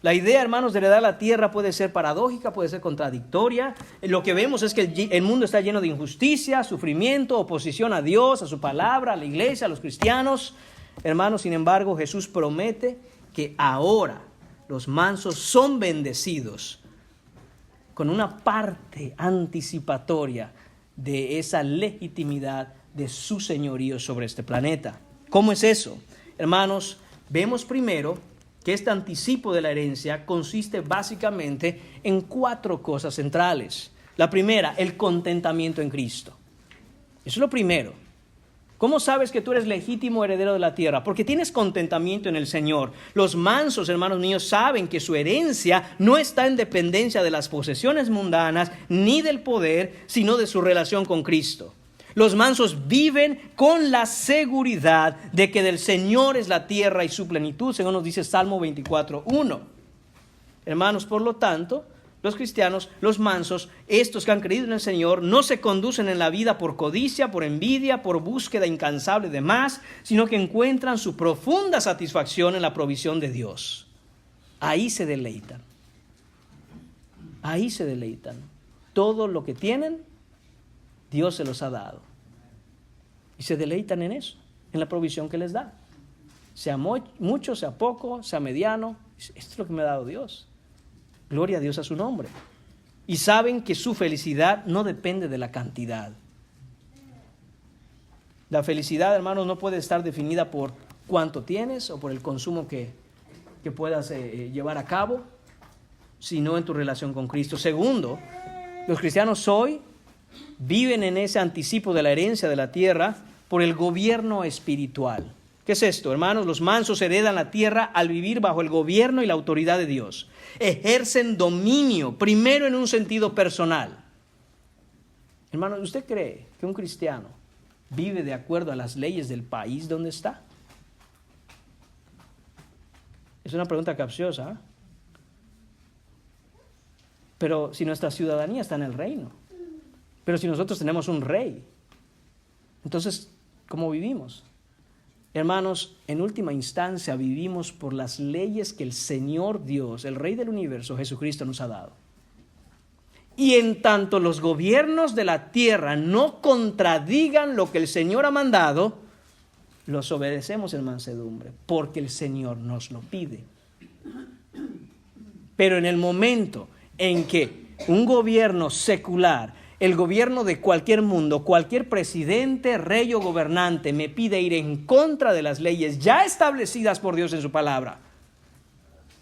La idea, hermanos, de heredar la tierra puede ser paradójica, puede ser contradictoria. Lo que vemos es que el mundo está lleno de injusticia, sufrimiento, oposición a Dios, a su palabra, a la iglesia, a los cristianos. Hermanos, sin embargo, Jesús promete que ahora los mansos son bendecidos con una parte anticipatoria de esa legitimidad de su señorío sobre este planeta. ¿Cómo es eso? Hermanos, vemos primero que este anticipo de la herencia consiste básicamente en 4 cosas centrales. La primera, el contentamiento en Cristo. Eso es lo primero. ¿Cómo sabes que tú eres legítimo heredero de la tierra? Porque tienes contentamiento en el Señor. Los mansos, hermanos míos, saben que su herencia no está en dependencia de las posesiones mundanas ni del poder, sino de su relación con Cristo. Los mansos viven con la seguridad de que del Señor es la tierra y su plenitud, según nos dice Salmo 24:1. Hermanos, por lo tanto, los cristianos, los mansos, estos que han creído en el Señor, no se conducen en la vida por codicia, por envidia, por búsqueda incansable de más, sino que encuentran su profunda satisfacción en la provisión de Dios. Ahí se deleitan. Ahí se deleitan. Todo lo que tienen, Dios se los ha dado. Y se deleitan en eso, en la provisión que les da. Sea mucho, sea poco, sea mediano. Esto es lo que me ha dado Dios. Gloria a Dios a su nombre. Y saben que su felicidad no depende de la cantidad. La felicidad, hermanos, no puede estar definida por cuánto tienes o por el consumo que puedas llevar a cabo, sino en tu relación con Cristo. Segundo, los cristianos hoy viven en ese anticipo de la herencia de la tierra por el gobierno espiritual. ¿Qué es esto, hermanos? Los mansos heredan la tierra al vivir bajo el gobierno y la autoridad de Dios. Ejercen dominio, primero en un sentido personal. Hermanos, ¿usted cree que un cristiano vive de acuerdo a las leyes del país donde está? Es una pregunta capciosa, ¿eh? Pero si nuestra ciudadanía está en el reino, pero si nosotros tenemos un rey, entonces, ¿cómo vivimos? Hermanos, en última instancia vivimos por las leyes que el Señor Dios, el Rey del universo, Jesucristo, nos ha dado. Y en tanto los gobiernos de la tierra no contradigan lo que el Señor ha mandado, los obedecemos en mansedumbre, porque el Señor nos lo pide. Pero en el momento en que un gobierno secular, el gobierno de cualquier mundo, cualquier presidente, rey o gobernante me pide ir en contra de las leyes ya establecidas por Dios en su palabra,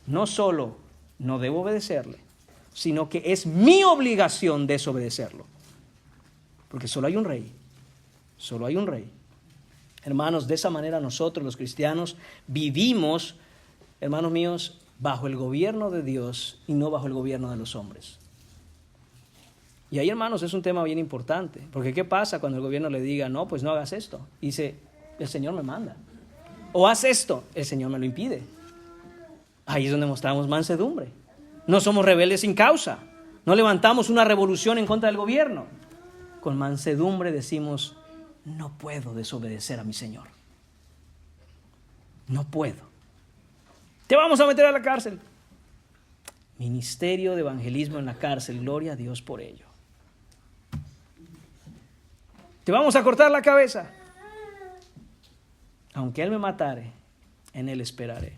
no solo no debo obedecerle, sino que es mi obligación desobedecerlo. Porque solo hay un rey, solo hay un rey. Hermanos, de esa manera nosotros los cristianos vivimos, hermanos míos, bajo el gobierno de Dios y no bajo el gobierno de los hombres. Y ahí, hermanos, es un tema bien importante, porque ¿qué pasa cuando el gobierno le diga, no, pues no hagas esto? Y dice, el Señor me manda. O haz esto, el Señor me lo impide. Ahí es donde mostramos mansedumbre. No somos rebeldes sin causa. No levantamos una revolución en contra del gobierno. Con mansedumbre decimos, no puedo desobedecer a mi Señor. No puedo. Te vamos a meter a la cárcel. Ministerio de evangelismo en la cárcel, gloria a Dios por ello. Te vamos a cortar la cabeza. Aunque Él me matare, en Él esperaré.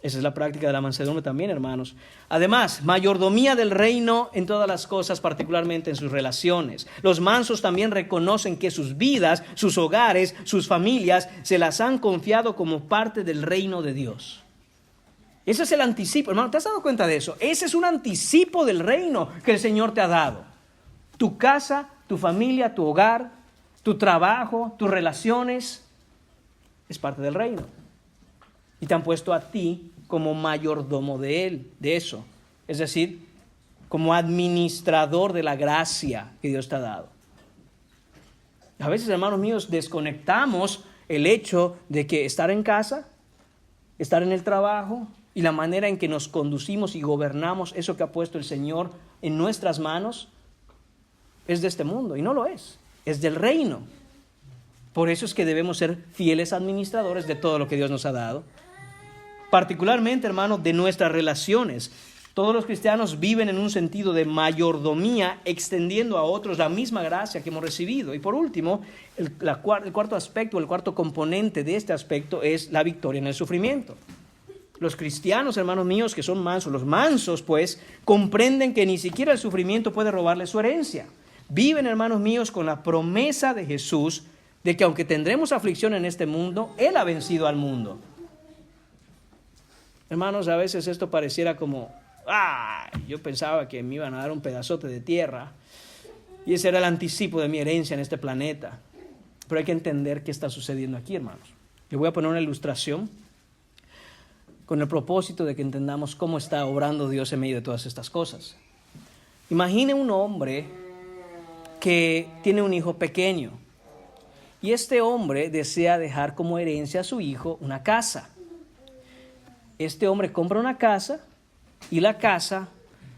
Esa es la práctica de la mansedumbre también, hermanos. Además, mayordomía del reino en todas las cosas, particularmente en sus relaciones. Los mansos también reconocen que sus vidas, sus hogares, sus familias, se las han confiado como parte del reino de Dios. Ese es el anticipo, hermano. ¿Te has dado cuenta de eso? Ese es un anticipo del reino que el Señor te ha dado. Tu casa, tu familia, tu hogar, tu trabajo, tus relaciones, es parte del reino. Y te han puesto a ti como mayordomo de él, de eso. Es decir, como administrador de la gracia que Dios te ha dado. A veces, hermanos míos, desconectamos el hecho de que estar en casa, estar en el trabajo y la manera en que nos conducimos y gobernamos eso que ha puesto el Señor en nuestras manos es de este mundo, y no lo es del reino. Por eso es que debemos ser fieles administradores de todo lo que Dios nos ha dado. Particularmente, hermano, de nuestras relaciones. Todos los cristianos viven en un sentido de mayordomía, extendiendo a otros la misma gracia que hemos recibido. Y por último, el cuarto aspecto, el cuarto componente de este aspecto es la victoria en el sufrimiento. Los cristianos, hermanos míos, que son mansos, los mansos, pues, comprenden que ni siquiera el sufrimiento puede robarles su herencia. Viven, hermanos míos, con la promesa de Jesús de que aunque tendremos aflicción en este mundo, Él ha vencido al mundo. Hermanos, a veces esto pareciera como, yo pensaba que me iban a dar un pedazote de tierra y ese era el anticipo de mi herencia en este planeta. Pero hay que entender qué está sucediendo aquí, hermanos. Le voy a poner una ilustración con el propósito de que entendamos cómo está obrando Dios en medio de todas estas cosas. Imagine un hombre que tiene un hijo pequeño y este hombre desea dejar como herencia a su hijo una casa. Este hombre compra una casa y la casa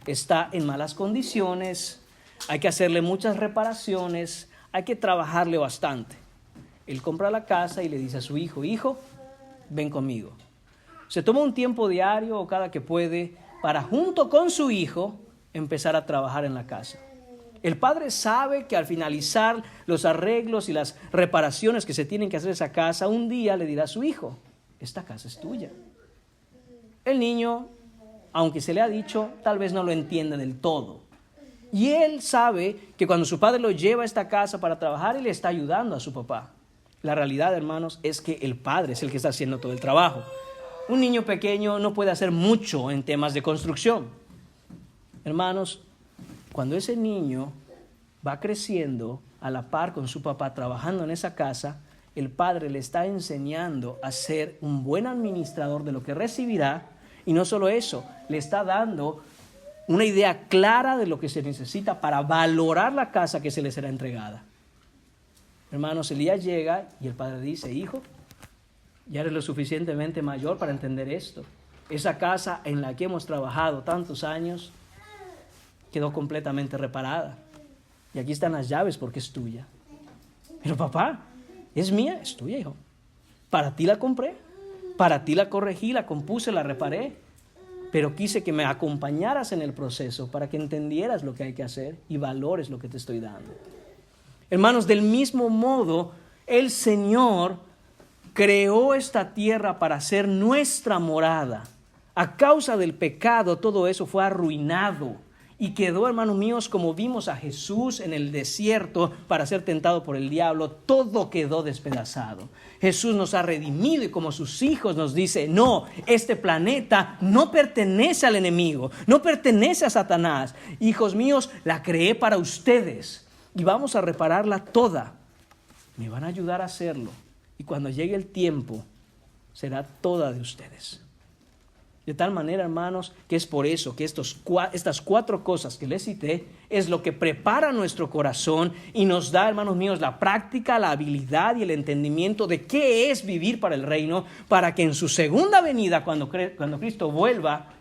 está en malas condiciones, hay que hacerle muchas reparaciones, hay que trabajarle bastante. Él compra la casa y le dice a su hijo, hijo, ven conmigo. Se toma un tiempo diario o cada que puede para junto con su hijo empezar a trabajar en la casa. El padre sabe que al finalizar los arreglos y las reparaciones que se tienen que hacer en esa casa, un día le dirá a su hijo, esta casa es tuya. El niño, aunque se le ha dicho, tal vez no lo entiende del todo. Y él sabe que cuando su padre lo lleva a esta casa para trabajar, él le está ayudando a su papá. La realidad, hermanos, es que el padre es el que está haciendo todo el trabajo. Un niño pequeño no puede hacer mucho en temas de construcción. Hermanos, cuando ese niño va creciendo a la par con su papá trabajando en esa casa, el padre le está enseñando a ser un buen administrador de lo que recibirá. Y no solo eso, le está dando una idea clara de lo que se necesita para valorar la casa que se le será entregada. Hermanos, el día llega y el padre dice, hijo, ya eres lo suficientemente mayor para entender esto. Esa casa en la que hemos trabajado tantos años quedó completamente reparada. Y aquí están las llaves porque es tuya. Pero papá, es mía, es tuya, hijo. Para ti la compré. Para ti la corregí, la compuse, la reparé, pero quise que me acompañaras en el proceso para que entendieras lo que hay que hacer y valores lo que te estoy dando. Hermanos, del mismo modo, el Señor creó esta tierra para ser nuestra morada. A causa del pecado, todo eso fue arruinado y quedó, hermanos míos, como vimos a Jesús en el desierto para ser tentado por el diablo, todo quedó despedazado. Jesús nos ha redimido y como sus hijos nos dice, no, este planeta no pertenece al enemigo, no pertenece a Satanás. Hijos míos, la creé para ustedes y vamos a repararla toda. Me van a ayudar a hacerlo y cuando llegue el tiempo será toda de ustedes. De tal manera, hermanos, que es por eso que estas cuatro cosas que les cité es lo que prepara nuestro corazón y nos da, hermanos míos, la práctica, la habilidad y el entendimiento de qué es vivir para el reino, para que en su segunda venida, cuando Cristo vuelva,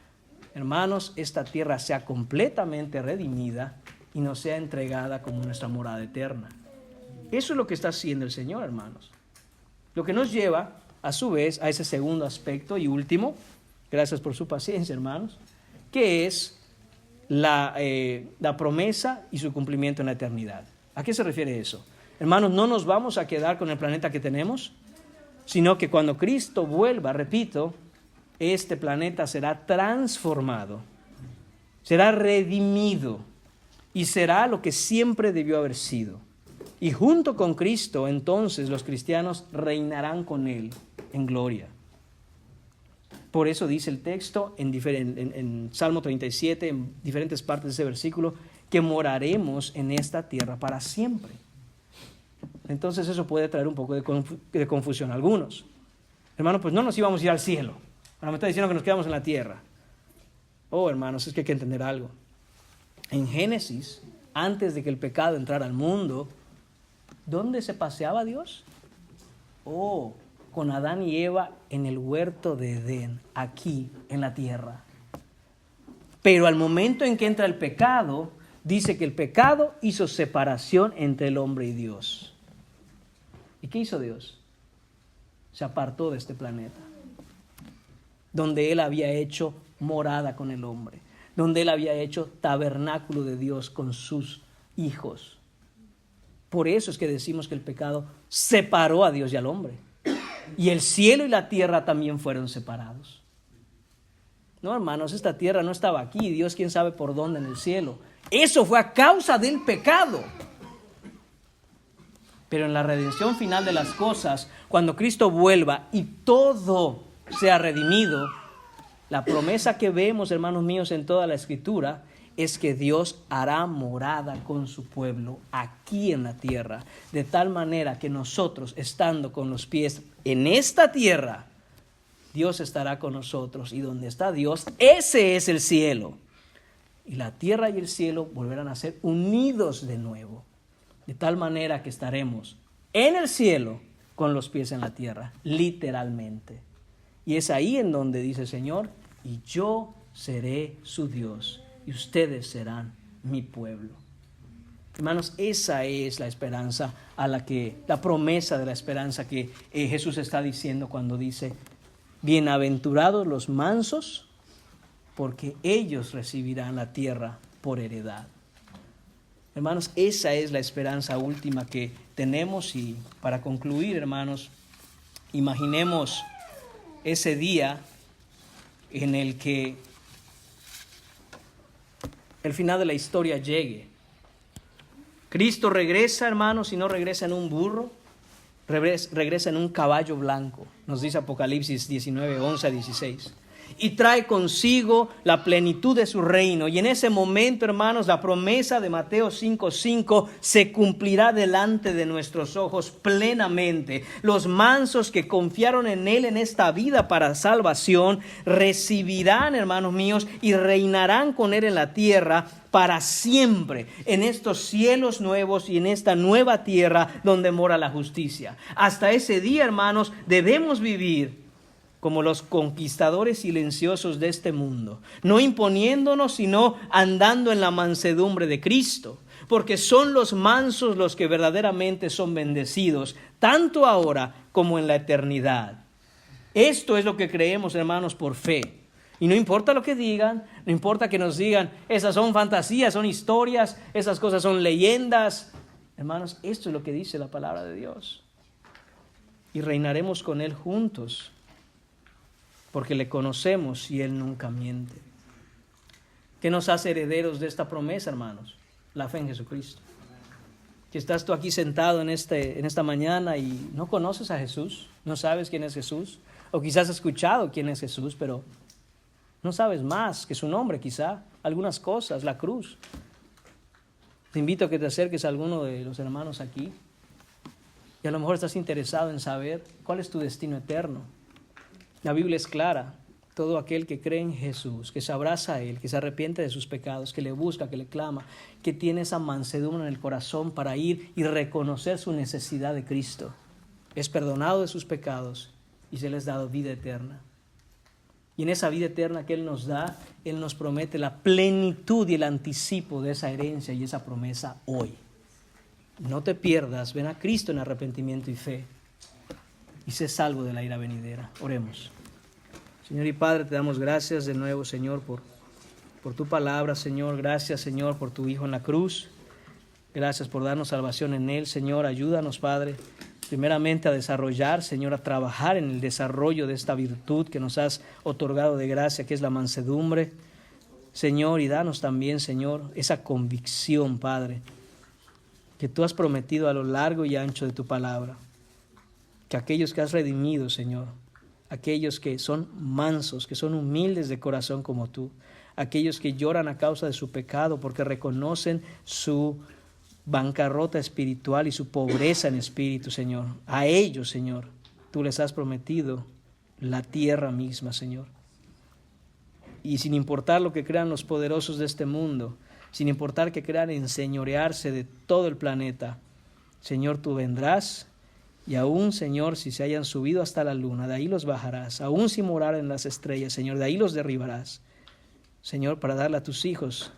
hermanos, esta tierra sea completamente redimida y nos sea entregada como nuestra morada eterna. Eso es lo que está haciendo el Señor, hermanos. Lo que nos lleva, a su vez, a ese segundo aspecto y último. Gracias por su paciencia, hermanos. Que es la promesa y su cumplimiento en la eternidad. ¿A qué se refiere eso? Hermanos, no nos vamos a quedar con el planeta que tenemos. sino que cuando Cristo vuelva, repito, este planeta será transformado, será redimido y será lo que siempre debió haber sido. Y junto con Cristo, entonces, los cristianos reinarán con Él en gloria. Por eso dice el texto en Salmo 37, en diferentes partes de ese versículo, que moraremos en esta tierra para siempre. Entonces eso puede traer un poco de confusión a algunos. Hermano, pues no nos íbamos a ir al cielo. Ahora me está diciendo que nos quedamos en la tierra. Oh, hermanos, es que hay que entender algo. En Génesis, antes de que el pecado entrara al mundo, ¿dónde se paseaba Dios? Oh, con Adán y Eva en el huerto de Edén, aquí en la tierra. Pero al momento en que entra el pecado, dice que el pecado hizo separación entre el hombre y Dios. ¿Y qué hizo Dios? Se apartó de este planeta, donde Él había hecho morada con el hombre, donde Él había hecho tabernáculo de Dios con sus hijos. Por eso es que decimos que el pecado separó a Dios y al hombre. Y el cielo y la tierra también fueron separados. No, hermanos, esta tierra no estaba aquí, Dios quién sabe por dónde en el cielo. Eso fue a causa del pecado. Pero en la redención final de las cosas, cuando Cristo vuelva y todo sea redimido, la promesa que vemos, hermanos míos, en toda la Escritura, es que Dios hará morada con su pueblo aquí en la tierra, de tal manera que nosotros, estando con los pies en esta tierra, Dios estará con nosotros, y donde está Dios, ese es el cielo. Y la tierra y el cielo volverán a ser unidos de nuevo, de tal manera que estaremos en el cielo con los pies en la tierra, literalmente. Y es ahí en donde dice el Señor, y yo seré su Dios, y ustedes serán mi pueblo. Hermanos, esa es la esperanza la promesa de la esperanza que Jesús está diciendo cuando dice, bienaventurados los mansos, porque ellos recibirán la tierra por heredad. Hermanos, esa es la esperanza última que tenemos. Y para concluir, hermanos, imaginemos ese día en el que el final de la historia llegue. Cristo regresa, hermanos, y no regresa en un burro, regresa en un caballo blanco, nos dice Apocalipsis 19, 11 a 16. Y trae consigo la plenitud de su reino. Y en ese momento, hermanos, la promesa de Mateo 5:5 se cumplirá delante de nuestros ojos plenamente. Los mansos que confiaron en Él en esta vida para salvación recibirán, hermanos míos, y reinarán con Él en la tierra para siempre, en estos cielos nuevos y en esta nueva tierra donde mora la justicia. Hasta ese día, hermanos, debemos vivir como los conquistadores silenciosos de este mundo, no imponiéndonos, sino andando en la mansedumbre de Cristo, porque son los mansos los que verdaderamente son bendecidos, tanto ahora como en la eternidad. Esto es lo que creemos, hermanos, por fe. Y no importa lo que digan, no importa que nos digan, esas son fantasías, son historias, esas cosas son leyendas. Hermanos, esto es lo que dice la palabra de Dios. Y reinaremos con Él juntos, porque le conocemos y Él nunca miente. ¿Qué nos hace herederos de esta promesa, hermanos? La fe en Jesucristo. Que estás tú aquí sentado en esta mañana y no conoces a Jesús, no sabes quién es Jesús, o quizás has escuchado quién es Jesús, pero no sabes más que su nombre, quizá, algunas cosas, la cruz. Te invito a que te acerques a alguno de los hermanos aquí y a lo mejor estás interesado en saber cuál es tu destino eterno. La Biblia es clara. Todo aquel que cree en Jesús, que se abraza a Él, que se arrepiente de sus pecados, que le busca, que le clama, que tiene esa mansedumbre en el corazón para ir y reconocer su necesidad de Cristo, es perdonado de sus pecados y se les ha dado vida eterna. Y en esa vida eterna que Él nos da, Él nos promete la plenitud y el anticipo de esa herencia y esa promesa hoy. No te pierdas, ven a Cristo en arrepentimiento y fe y sé salvo de la ira venidera. Oremos. Señor y Padre, te damos gracias de nuevo, Señor, por tu palabra, Señor. Gracias, Señor, por tu Hijo en la cruz. Gracias por darnos salvación en Él, Señor. Ayúdanos, Padre, primeramente a desarrollar, Señor, a trabajar en el desarrollo de esta virtud que nos has otorgado de gracia, que es la mansedumbre, Señor, y danos también, Señor, esa convicción, Padre, que tú has prometido a lo largo y ancho de tu palabra, que aquellos que has redimido, Señor, aquellos que son mansos, que son humildes de corazón como tú, aquellos que lloran a causa de su pecado porque reconocen su bancarrota espiritual y su pobreza en espíritu, Señor. A ellos, Señor, tú les has prometido la tierra misma, Señor. Y sin importar lo que crean los poderosos de este mundo, sin importar que crean enseñorearse de todo el planeta, Señor, tú vendrás y aún, Señor, si se hayan subido hasta la luna, de ahí los bajarás. Aún si moraran en las estrellas, Señor, de ahí los derribarás. Señor, para darle a tus hijos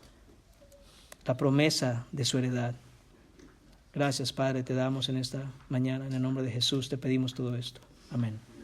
la promesa de su heredad. Gracias, Padre, te damos en esta mañana. En el nombre de Jesús te pedimos todo esto. Amén.